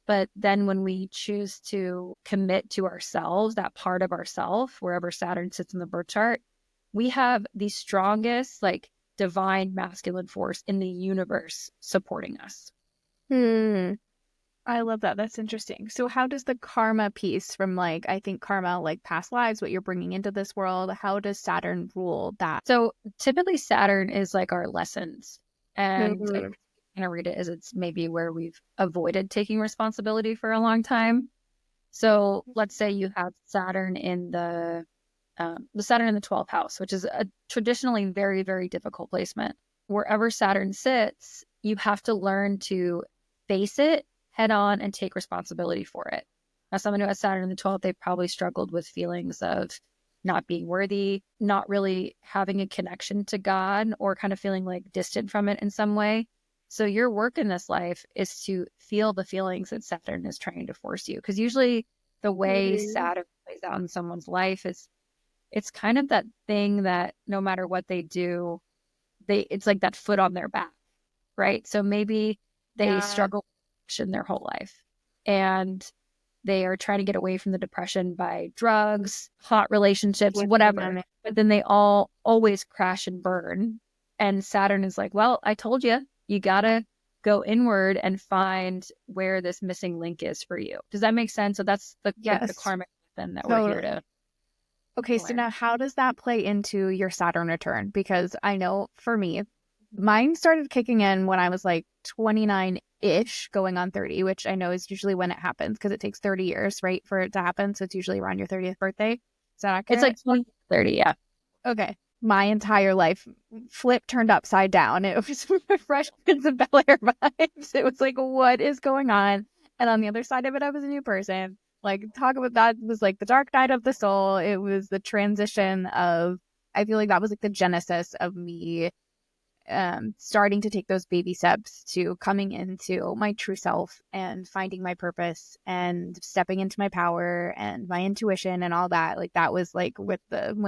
But then when we choose to commit to ourselves, that part of ourself, wherever Saturn sits in the birth chart, we have the strongest, like, divine masculine force in the universe supporting us. I love that. That's interesting. So how does the karma piece from, like, I think karma, like past lives, what you're bringing into this world, how does Saturn rule that? So typically Saturn is like our lessons. And I Mhm. kind of read it as it's maybe where we've avoided taking responsibility for a long time. So let's say you have Saturn in the Saturn in the 12th house, which is a traditionally very, very difficult placement. Wherever Saturn sits, you have to learn to face it head on and take responsibility for it. Now, someone who has Saturn in the 12th, they've probably struggled with feelings of not being worthy, not really having a connection to God, or kind of feeling like distant from it in some way. So your work in this life is to feel the feelings that Saturn is trying to force you. Because usually the way Saturn plays out in someone's life is it's kind of that thing that no matter what they do, it's like that foot on their back, right? So maybe they struggle with depression their whole life and they are trying to get away from the depression by drugs, hot relationships, whatever. But then they all always crash and burn. And Saturn is like, well, I told you, you gotta go inward and find where this missing link is for you. Does that make sense? So that's the karmic lesson that we're here to. Okay, so now how does that play into your Saturn return? Because I know for me, mine started kicking in when I was like 29-ish, going on 30, which I know is usually when it happens because it takes 30 years, right, for it to happen. So it's usually around your 30th birthday. Is that accurate? It's like 20, 30, yeah. Okay. My entire life turned upside down. It was Fresh Prince of Bel-Air vibes. It was like, what is going on? And on the other side of it, I was a new person. Like, talk about that was like the dark night of the soul. It was the transition of, I feel like that was like the genesis of me starting to take those baby steps to coming into my true self and finding my purpose and stepping into my power and my intuition and all that. Like, that was like when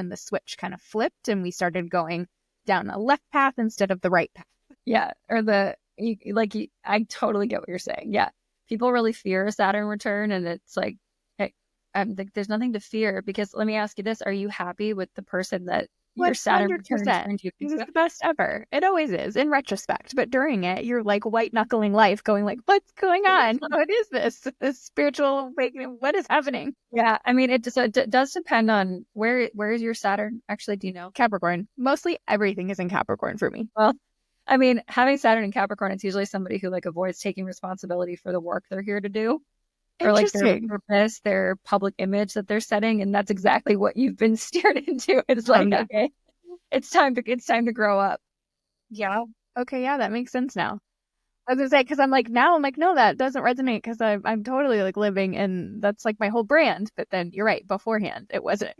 the switch kind of flipped and we started going down a left path instead of the right path. Yeah. Or I totally get what you're saying. Yeah. People really fear a Saturn return, and it's like, hey, there's nothing to fear, because let me ask you this. Are you happy with the person that your Saturn return turned you into? It was the best ever. It always is in retrospect, but during it, you're like white knuckling life, going like, "What's going on? What is this spiritual awakening? What is happening?" Yeah, I mean, it does depend on where is your Saturn actually? Do you know? Capricorn. Mostly everything is in Capricorn for me. Well, I mean, having Saturn in Capricorn, it's usually somebody who like avoids taking responsibility for the work they're here to do, or like their purpose, their public image that they're setting, and that's exactly what you've been steered into. It's like, okay, it's time to grow up. Yeah. Okay. Yeah, that makes sense now. I was gonna say, because now I'm like, no, that doesn't resonate because I'm totally like living and that's like my whole brand. But then you're right, beforehand it wasn't.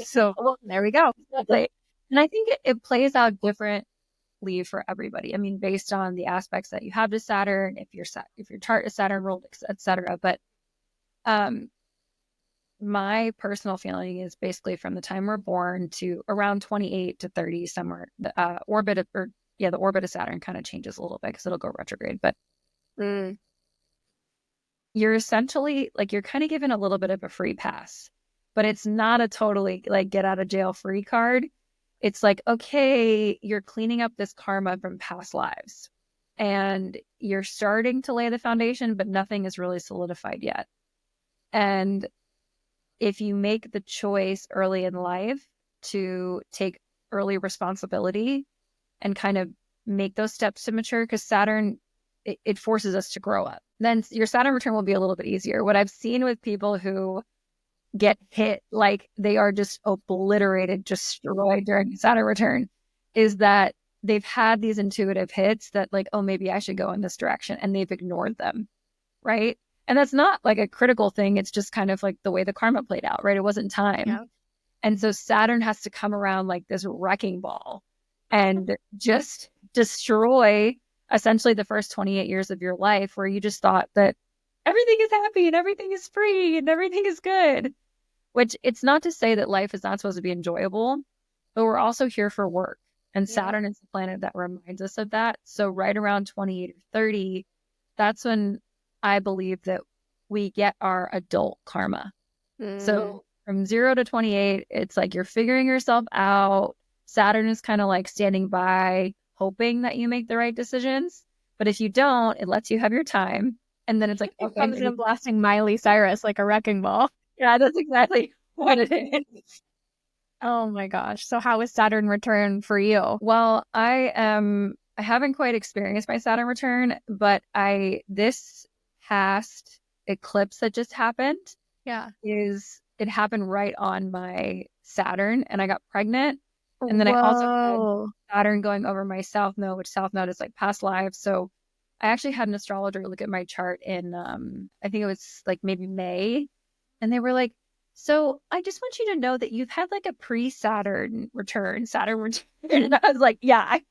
So Well, there we go. exactly. And I think it plays out differently for everybody. I mean, based on the aspects that you have to Saturn, if your chart is Saturn ruled, etc. But um, my personal feeling is basically from the time we're born to around 28 to 30, somewhere the the orbit of Saturn kind of changes a little bit because it'll go retrograde. But Mm. you're essentially like you're kind of given a little bit of a free pass, but it's not a totally like get out of jail free card. It's like, okay, you're cleaning up this karma from past lives and you're starting to lay the foundation, but nothing is really solidified yet. And if you make the choice early in life to take early responsibility and kind of make those steps to mature, because Saturn, it forces us to grow up. Then your Saturn return will be a little bit easier. What I've seen with people who get hit, like they are just obliterated, destroyed during Saturn return, is that they've had these intuitive hits that like, oh, maybe I should go in this direction, and they've ignored them, right? And that's not like a critical thing. It's just kind of like the way the karma played out, right? It wasn't time. Yeah. And so Saturn has to come around like this wrecking ball and just destroy essentially the first 28 years of your life where you just thought that everything is happy and everything is free and everything is good. Which it's not to say that life is not supposed to be enjoyable, but we're also here for work. And Yeah. Saturn is the planet that reminds us of that. So right around 28 or 30, that's when I believe that we get our adult karma. Mm. So from 0 to 28, it's like you're figuring yourself out. Saturn is kind of like standing by, hoping that you make the right decisions. But if you don't, it lets you have your time. And then it's like, It okay, comes maybe, in blasting Miley Cyrus like a wrecking ball. yeah, that's exactly what it is. Oh my gosh. So how was Saturn return for you? Well, I haven't quite experienced my Saturn return, but this past eclipse that just happened Yeah. it happened right on my Saturn and I got pregnant. And then I also had Whoa. Saturn going over my South Node, which South Node is like past lives. So I actually had an astrologer look at my chart in I think it was like maybe May. And they were like, so I just want you to know that you've had like a pre-Saturn return, Saturn return. And I was like, yeah, I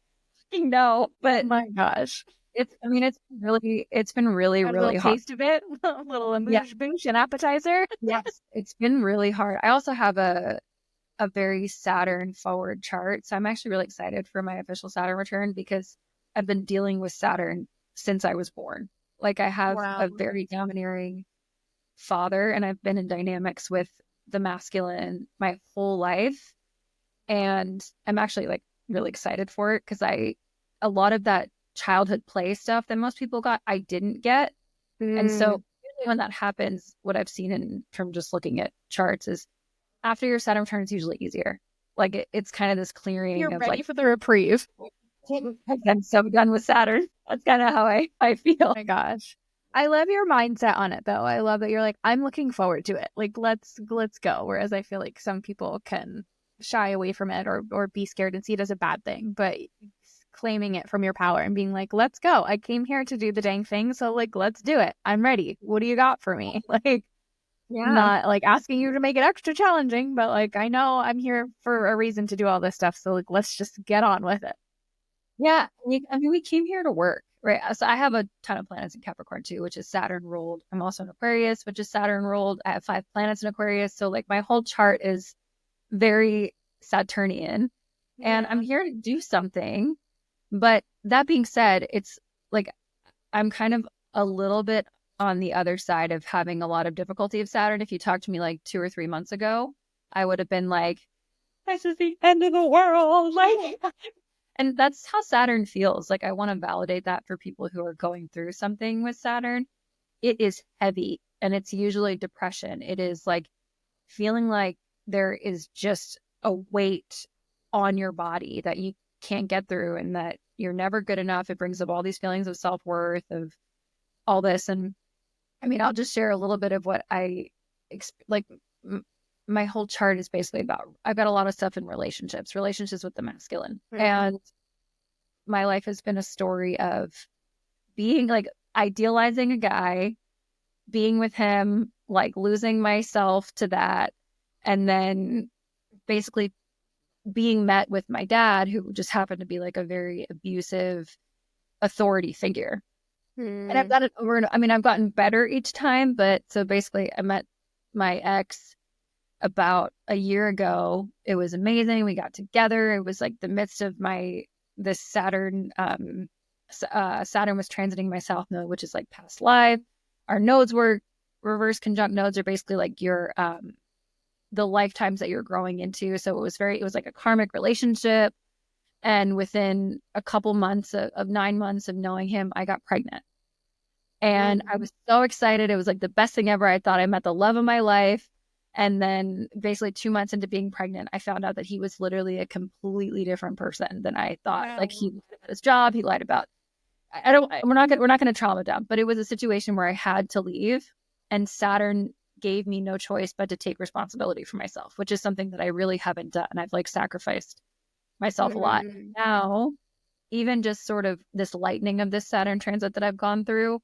fucking know. Oh But my gosh. it's been really, Got a little really hard. taste of it, a little Yeah. amuse bouche and appetizer. Yes. It's been really hard. I also have a very Saturn forward chart. So I'm actually really excited for my official Saturn return because I've been dealing with Saturn since I was born. Like I have Wow. a very domineering father and I've been in dynamics with the masculine my whole life. And I'm actually like really excited for it because a lot of that childhood play stuff that most people got, I didn't get. And so Mm. usually when that happens, what I've seen in from just looking at charts is after your Saturn return is usually easier. Like it's kind of this clearing You're of ready like, for the reprieve. I'm so done with Saturn. That's kind of how I Oh feel. my gosh. I love your mindset on it though. I love that you're like, I'm looking forward to it. Like let's go. Whereas I feel like some people can shy away from it or be scared and see it as a bad thing. But claiming it from your power and being like, let's go. I came here to do the dang thing, so like let's do it. I'm ready. What do you got for me? Like Yeah. not like asking you to make it extra challenging, but like I know I'm here for a reason to do all this stuff. So like let's just get on with it. Yeah. I mean, we came here to work, right? So I have a ton of planets in Capricorn too, which is Saturn ruled. I'm also in Aquarius, which is Saturn ruled. I have 5 planets in Aquarius. So like my whole chart is very Saturnian and I'm Yeah. here to do something. But that being said, it's like I'm kind of a little bit on the other side of having a lot of difficulty of Saturn. If you talked to me like 2 or 3 months ago, I would have been like, this is the end of the world. Like, and that's how Saturn feels. Like, I want to validate that for people who are going through something with Saturn. It is heavy and it's usually depression. It is like feeling like there is just a weight on your body that you can't get through and that you're never good enough. It brings up all these feelings of self-worth, of all this. And I mean, I'll just share a little bit of what like. My whole chart is basically about, I've got a lot of stuff in relationships with the masculine. Mm. And my life has been a story of being like idealizing a guy, being with him, like losing myself to that, and then basically being met with my dad, who just happened to be like a very abusive authority figure. And I've done it over and I mean, I've gotten better each time, but so basically I met my ex about a year ago. It was amazing. We got together. It was like the midst of this Saturn. Saturn was transiting my south node, which is like past life. Our nodes were reverse conjunct nodes, are basically like your the lifetimes that you're growing into. So it was like a karmic relationship. And within a couple months of 9 months of knowing him, I got pregnant. And I was so excited. It was like the best thing ever. I thought I met the love of my life. And then basically 2 months into being pregnant, I found out that he was literally a completely different person than I thought. Wow. Like, he lied about his job. He lied about, we're not going to trauma dump, but it was a situation where I had to leave, and Saturn gave me no choice but to take responsibility for myself, which is something that I really haven't done. I've like sacrificed myself a lot. Now, even just sort of this lightning of this Saturn transit that I've gone through,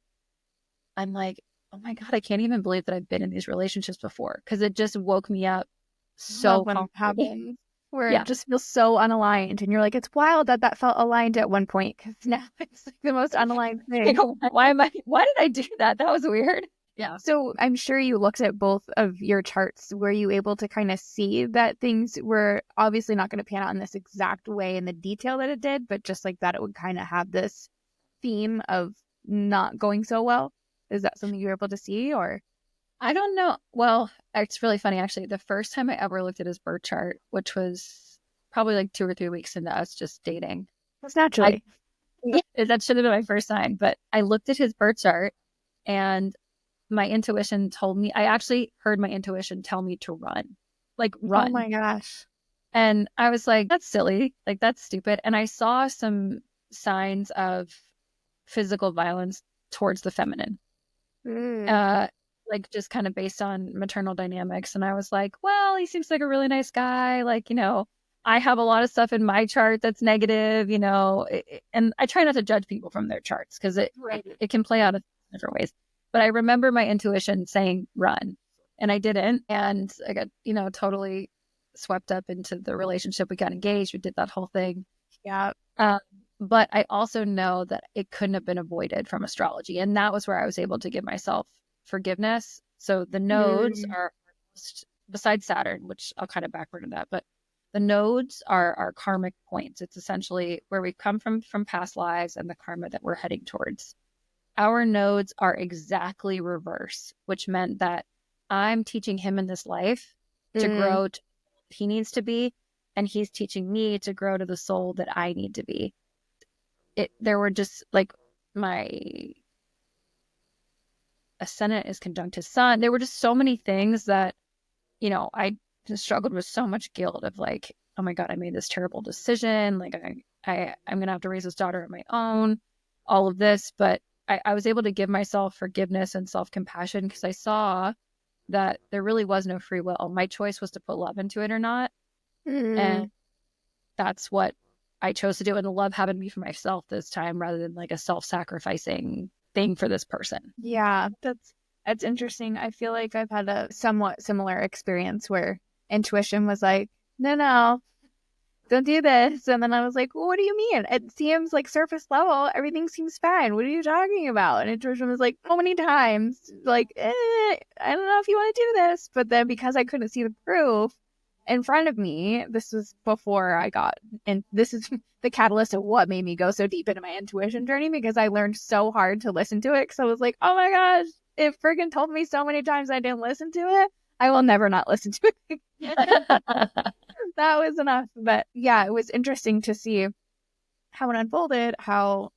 I'm like, oh my God, I can't even believe that I've been in these relationships before, because it just woke me up so Love when it happens, where Yeah. it just feels so unaligned, and you're like, it's wild that that felt aligned at one point, because now it's like the most unaligned thing. Why did I do that? That was weird. Yeah. So I'm sure you looked at both of your charts. Were you able to kind of see that things were obviously not going to pan out in this exact way in the detail that it did, but just like that it would kind of have this theme of not going so well? Is that something you were able to see, or? I don't know. Well, it's really funny, actually. The first time I ever looked at his birth chart, which was probably like 2 or 3 weeks into us just dating. That's naturally. That should have been my first sign. But I looked at his birth chart, and my intuition told me, I actually heard my intuition tell me to run. Like, run. Oh my gosh. And I was like, that's silly. Like, that's stupid. And I saw some signs of physical violence towards the feminine. Like, just kind of based on maternal dynamics. And I was like, well, he seems like a really nice guy. Like, I have a lot of stuff in my chart that's negative, and I try not to judge people from their charts, because it can play out in different ways. But I remember my intuition saying run, and I didn't. And I got, totally swept up into the relationship. We got engaged. We did that whole thing. Yeah. But I also know that it couldn't have been avoided from astrology. And that was where I was able to give myself forgiveness. So the nodes are, besides Saturn, which I'll kind of backward to that, but the nodes are our karmic points. It's essentially where we've come from past lives and the karma that we're heading towards. Our nodes are exactly reverse, which meant that I'm teaching him in this life to grow to what he needs to be, and he's teaching me to grow to the soul that I need to be. There were just like my ascendant is conjunct his sun. There were just so many things that, I just struggled with so much guilt of like, oh my God, I made this terrible decision. Like I'm going to have to raise this daughter on my own, all of this. But I was able to give myself forgiveness and self-compassion, because I saw that there really was no free will. My choice was to put love into it or not. And that's what I chose to do. And the love happened to be for myself this time, rather than like a self-sacrificing thing for this person. Yeah, that's interesting. I feel like I've had a somewhat similar experience where intuition was like, no, don't do this. And then I was like, well, what do you mean? It seems like surface level, everything seems fine. What are you talking about? And intuition was like, so many times, like, I don't know if you want to do this. But then because I couldn't see the proof in front of me, this was before I got, and this is the catalyst of what made me go so deep into my intuition journey, because I learned so hard to listen to it. Because I was like, oh my gosh, it friggin' told me so many times I didn't listen to it, I will never not listen to it. That was enough. But yeah, it was interesting to see how it unfolded, how,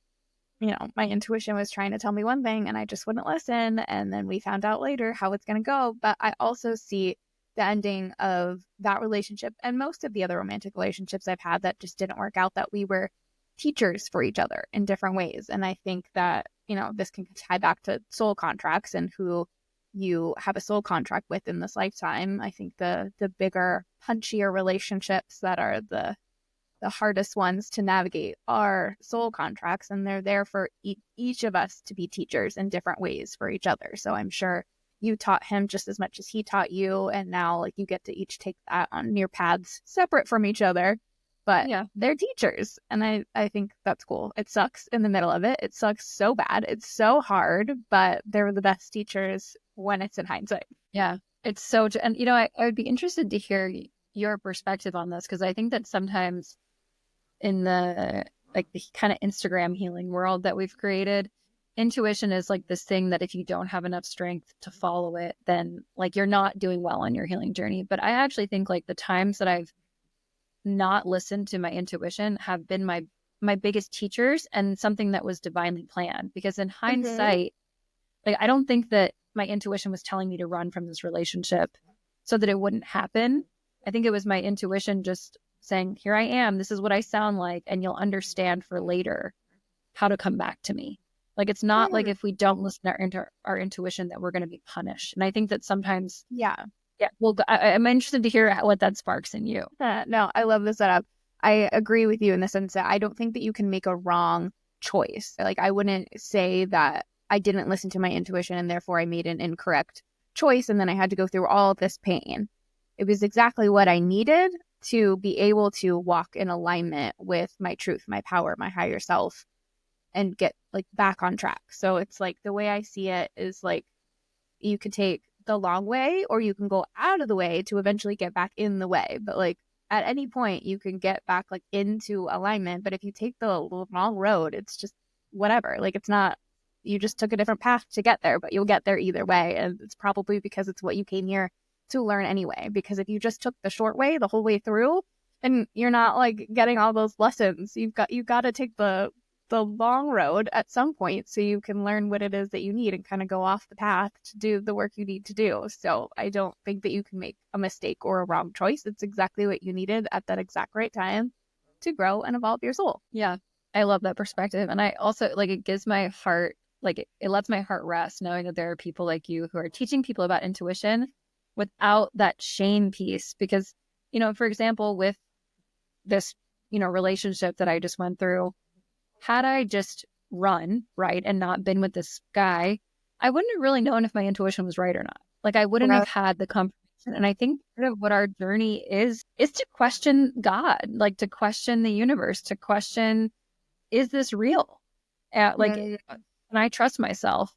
my intuition was trying to tell me one thing and I just wouldn't listen. And then we found out later how it's going to go. But I also see the ending of that relationship and most of the other romantic relationships I've had that just didn't work out, that we were teachers for each other in different ways. And I think that, this can tie back to soul contracts and who you have a soul contract with in this lifetime. I think the bigger, punchier relationships that are the the hardest ones to navigate are soul contracts, and they're there for each of us to be teachers in different ways for each other. So I'm sure you taught him just as much as he taught you, and now like you get to each take that on your paths separate from each other, but Yeah. they're teachers, and I think that's cool. It sucks in the middle of it. It sucks so bad. It's so hard, but they're the best teachers when it's in hindsight. Yeah. It's so, and I would be interested to hear your perspective on this, because I think that sometimes in the kind of Instagram healing world that we've created, intuition is like this thing that if you don't have enough strength to follow it, then like you're not doing well on your healing journey. But I actually think like the times that I've not listened to my intuition have been my biggest teachers, and something that was divinely planned. Because in hindsight, like I don't think that my intuition was telling me to run from this relationship so that it wouldn't happen. I think it was my intuition just saying, here I am, this is what I sound like, and you'll understand for later how to come back to me. Like it's not like if we don't listen to our intuition that we're going to be punished. And I think that sometimes, Yeah. Well, I'm interested to hear what that sparks in you. No, I love the setup. I agree with you in the sense that I don't think that you can make a wrong choice. Like I wouldn't say that I didn't listen to my intuition and therefore I made an incorrect choice and then I had to go through all this pain. It was exactly what I needed to be able to walk in alignment with my truth, my power, my higher self, and get like back on track. So it's like the way I see it is like you could take the long way or you can go out of the way to eventually get back in the way. But like at any point you can get back like into alignment. But if you take the long road, it's just whatever. Like it's not, you just took a different path to get there, but you'll get there either way. And it's probably because it's what you came here to learn anyway. Because if you just took the short way the whole way through, then you're not like getting all those lessons. You got to take the long road at some point so you can learn what it is that you need and kind of go off the path to do the work you need to do. So I don't think that you can make a mistake or a wrong choice. It's exactly what you needed at that exact right time to grow and evolve your soul. Yeah, I love that perspective. And I also like it gives my heart, like it lets my heart rest knowing that there are people like you who are teaching people about intuition without that shame piece. Because, for example, with this, relationship that I just went through, had I just run, right, and not been with this guy, I wouldn't have really known if my intuition was right or not. Like I wouldn't have had the confirmation. And I think part of what our journey is to question God, like to question the universe, to question, is this real? Can I trust myself?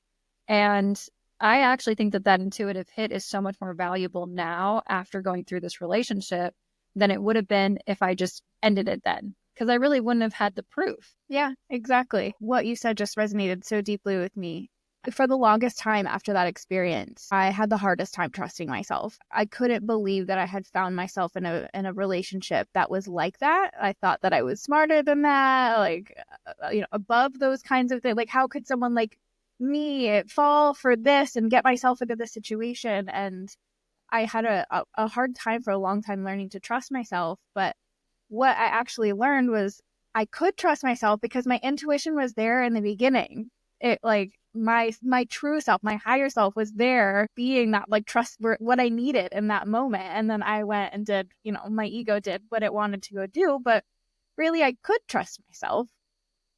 And I actually think that intuitive hit is so much more valuable now after going through this relationship than it would have been if I just ended it then. Because I really wouldn't have had the proof. Yeah, exactly. What you said just resonated so deeply with me. For the longest time after that experience, I had the hardest time trusting myself. I couldn't believe that I had found myself in a relationship that was like that. I thought that I was smarter than that, like above those kinds of things. Like how could someone like me fall for this and get myself into this situation? And I had a hard time for a long time learning to trust myself, but what I actually learned was I could trust myself because my intuition was there in the beginning. It like my true self, my higher self was there being that like trust what I needed in that moment. And then I went and did, my ego did what it wanted to go do, but really I could trust myself.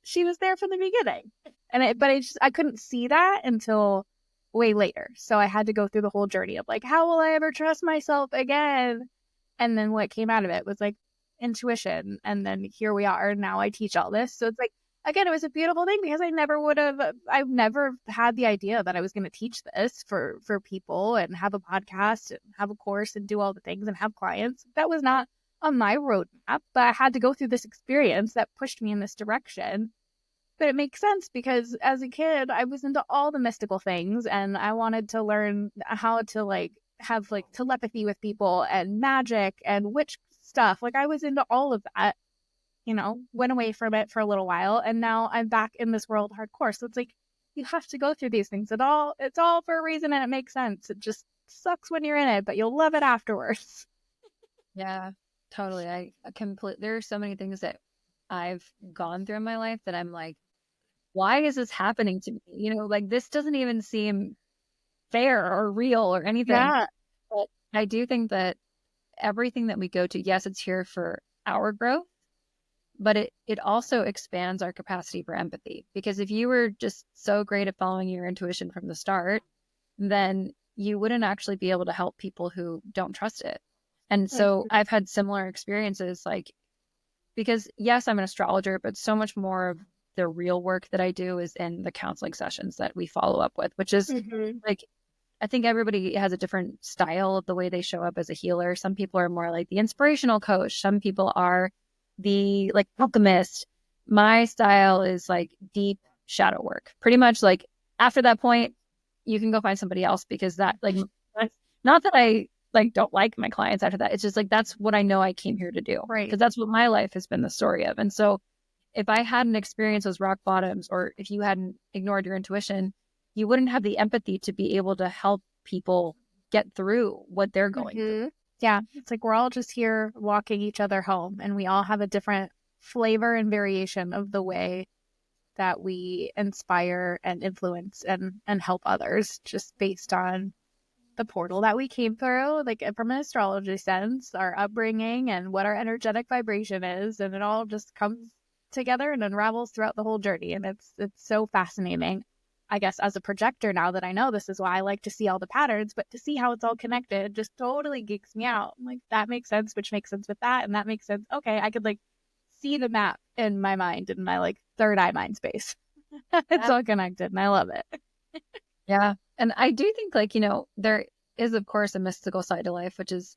She was there from the beginning. But I couldn't see that until way later. So I had to go through the whole journey of like, how will I ever trust myself again? And then what came out of it was like intuition. And then here we are. Now I teach all this. So it's like, again, it was a beautiful thing because I've never had the idea that I was going to teach this for people and have a podcast and have a course and do all the things and have clients. That was not on my roadmap, but I had to go through this experience that pushed me in this direction. But it makes sense because as a kid, I was into all the mystical things and I wanted to learn how to like have like telepathy with people and magic and witch stuff. Like I was into all of that, went away from it for a little while. And now I'm back in this world hardcore. So it's like, you have to go through these things. It's all for a reason and it makes sense. It just sucks when you're in it, but you'll love it afterwards. Yeah, totally. I completely, there are so many things that I've gone through in my life that I'm like, why is this happening to me? Like this doesn't even seem fair or real or anything. Yeah. But I do think that everything that we go to, yes, it's here for our growth, but it also expands our capacity for empathy. Because if you were just so great at following your intuition from the start, then you wouldn't actually be able to help people who don't trust it. And so I've had similar experiences, like, because yes, I'm an astrologer, but so much more of the real work that I do is in the counseling sessions that we follow up with, which is like, I think everybody has a different style of the way they show up as a healer. Some people are more like the inspirational coach. Some people are the like alchemist. My style is like deep shadow work. Pretty much like after that point, you can go find somebody else, because that like, not that I like don't like my clients after that. It's just like, that's what I know I came here to do. Right. Because that's what my life has been the story of. And so if I hadn't experienced those rock bottoms, or if you hadn't ignored your intuition, you wouldn't have the empathy to be able to help people get through what they're going through. Yeah. It's like we're all just here walking each other home, and we all have a different flavor and variation of the way that we inspire and influence and help others, just based on the portal that we came through, like from an astrology sense, our upbringing and what our energetic vibration is, and it all just comes together and unravels throughout the whole journey. And it's so fascinating. I guess as a projector, now that I know this, is why I like to see all the patterns, but to see how it's all connected just totally geeks me out. I'm like, that makes sense, which makes sense with that, and that makes sense. Okay, I could like see the map in my mind, in my like third eye mind space. It's all connected, and I love it. Yeah. And I do think, like, there is, of course, a mystical side to life, which is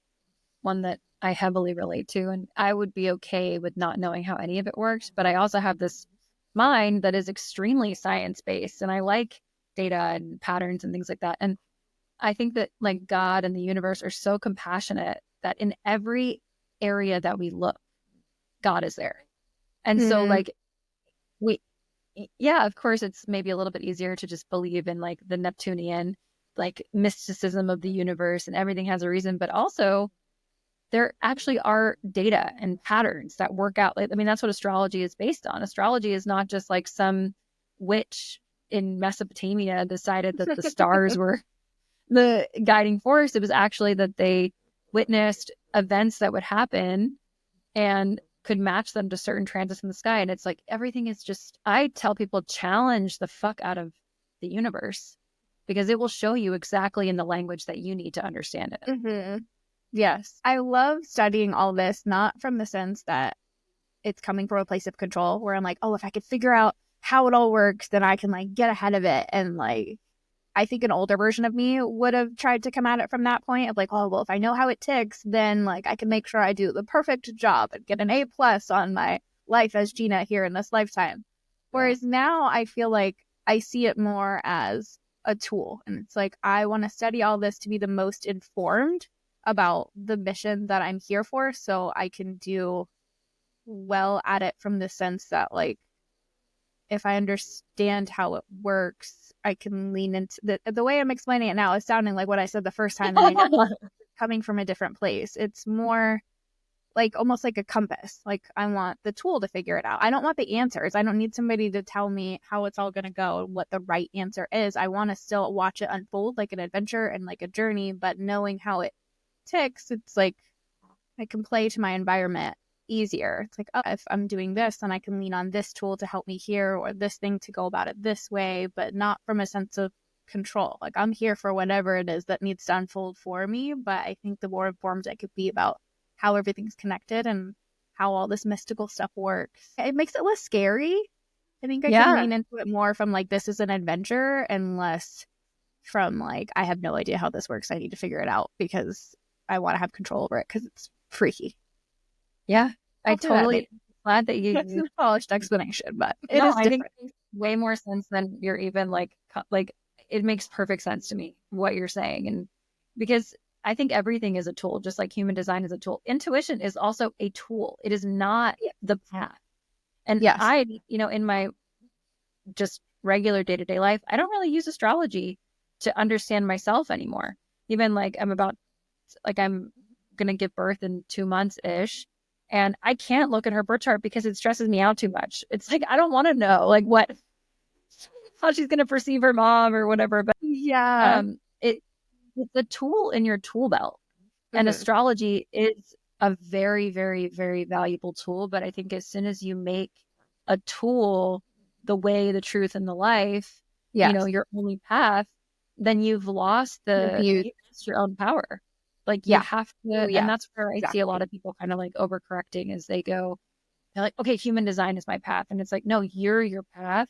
one that I heavily relate to. And I would be okay with not knowing how any of it works. But I also have this mind that is extremely science based. And I like data and patterns and things like that. And I think that like God and the universe are so compassionate that in every area that we look, God is there. And so like yeah, of course, it's maybe a little bit easier to just believe in like the Neptunian, like mysticism of the universe and everything has a reason, but also there actually are data and patterns that work out. Like, I mean, that's what astrology is based on. Astrology is not just like some witch in Mesopotamia decided that the stars were the guiding force. It was actually that they witnessed events that would happen and could match them to certain transits in the sky. And it's like, everything is just, I tell people, challenge the fuck out of the universe, because it will show you exactly in the language that you need to understand it. Yes. I love studying all this, not from the sense that it's coming from a place of control where I'm like, oh, if I could figure out how it all works, then I can like get ahead of it. And like, I think an older version of me would have tried to come at it from that point of like, oh, well, if I know how it ticks, then like I can make sure I do the perfect job and get an A+ on my life as Gina here in this lifetime. Whereas now I feel like I see it more as a tool. And it's like, I want to study all this to be the most informed about the mission that I'm here for, so I can do well at it from the sense that like, if I understand how it works, I can lean into the way I'm explaining it now is sounding like what I said the first time, and I know it's coming from a different place. It's more like almost like a compass. Like, I want the tool to figure it out. I don't want the answers. I don't need somebody to tell me how it's all going to go, what the right answer is. I want to still watch it unfold like an adventure and like a journey, but knowing how it ticks, it's like I can play to my environment easier. It's like, oh, if I'm doing this, then I can lean on this tool to help me here, or this thing to go about it this way, but not from a sense of control. Like, I'm here for whatever it is that needs to unfold for me, but I think the more informed I could be about how everything's connected and how all this mystical stuff works, it makes it less scary. I think I can lean into it more from like, this is an adventure, and less from like, I have no idea how this works, I need to figure it out because I want to have control over it because it's freaky. Yeah, I totally glad that you it's a polished explanation, but I think it makes way more sense than you're even like it makes perfect sense to me what you're saying. And because I think everything is a tool, just like human design is a tool. Intuition is also a tool. It is not the path. And I, in my just regular day-to-day life, I don't really use astrology to understand myself anymore. Even like I'm going to give birth in 2 months ish. And I can't look at her birth chart because it stresses me out too much. It's like, I don't want to know like how she's going to perceive her mom or whatever. But it's a tool in your tool belt. And astrology is a very, very, very valuable tool. But I think as soon as you make a tool the way, the truth, and the life, Yes. your only path, then you've lost Beauty. your own power. Like you Yeah. have Oh, to, and yeah. that's where I see a lot Exactly. of people kind of like overcorrecting as they're like, okay, human design is my path. And it's like, no, you're your path.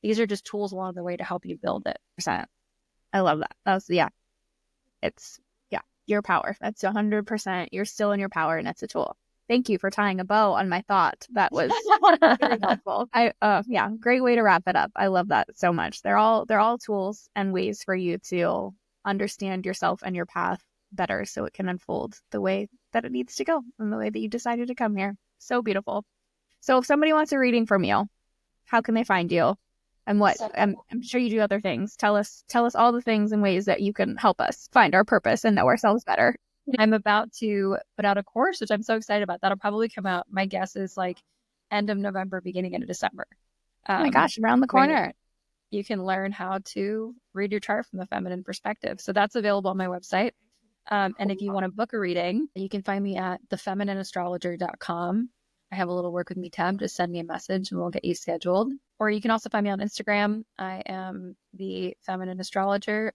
These are just tools along the way to help you build it. Percent. I love that. It's, your power. That's 100%. You're still in your power, and it's a tool. Thank you for tying a bow on my thought. That was very helpful. Great way to wrap it up. I love that so much. They're all tools and ways for you to understand yourself and your path better so it can unfold the way that it needs to go and the way that you decided to come here. So beautiful. So if somebody wants a reading from you, how can they find you? And what I'm sure you do other things. Tell us all the things and ways that you can help us find our purpose and know ourselves better. I'm about to put out a course, which I'm so excited about. That'll probably come out. My guess is like end of November, beginning of December. Oh my gosh, around the corner. You can learn how to read your chart from the feminine perspective. So that's available on my website. And if you want to book a reading, you can find me at thefemininastrologer.com. I have a little work with me tab. Just send me a message and we'll get you scheduled. Or you can also find me on Instagram. I am the Feminine Astrologer.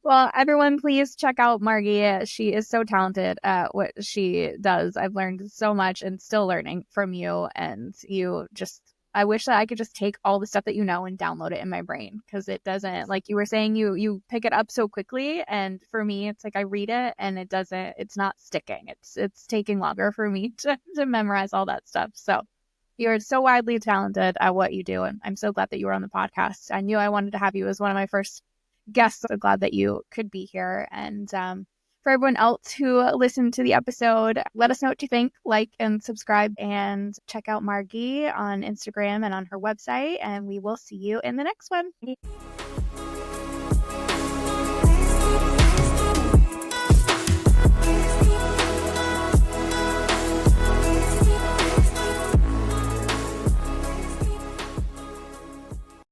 Well, everyone, please check out Margi. She is so talented at what she does. I've learned so much and still learning from you. And I wish that I could just take all the stuff that you know and download it in my brain, because it doesn't, like you were saying, you pick it up so quickly. And for me, it's like I read it and it's not sticking. It's taking longer for me to memorize all that stuff. So you're so widely talented at what you do. And I'm so glad that you were on the podcast. I knew I wanted to have you as one of my first guests. So glad that you could be here. And for everyone else who listened to the episode, let us know what you think. Like and subscribe, and check out Margi on Instagram and on her website. And we will see you in the next one.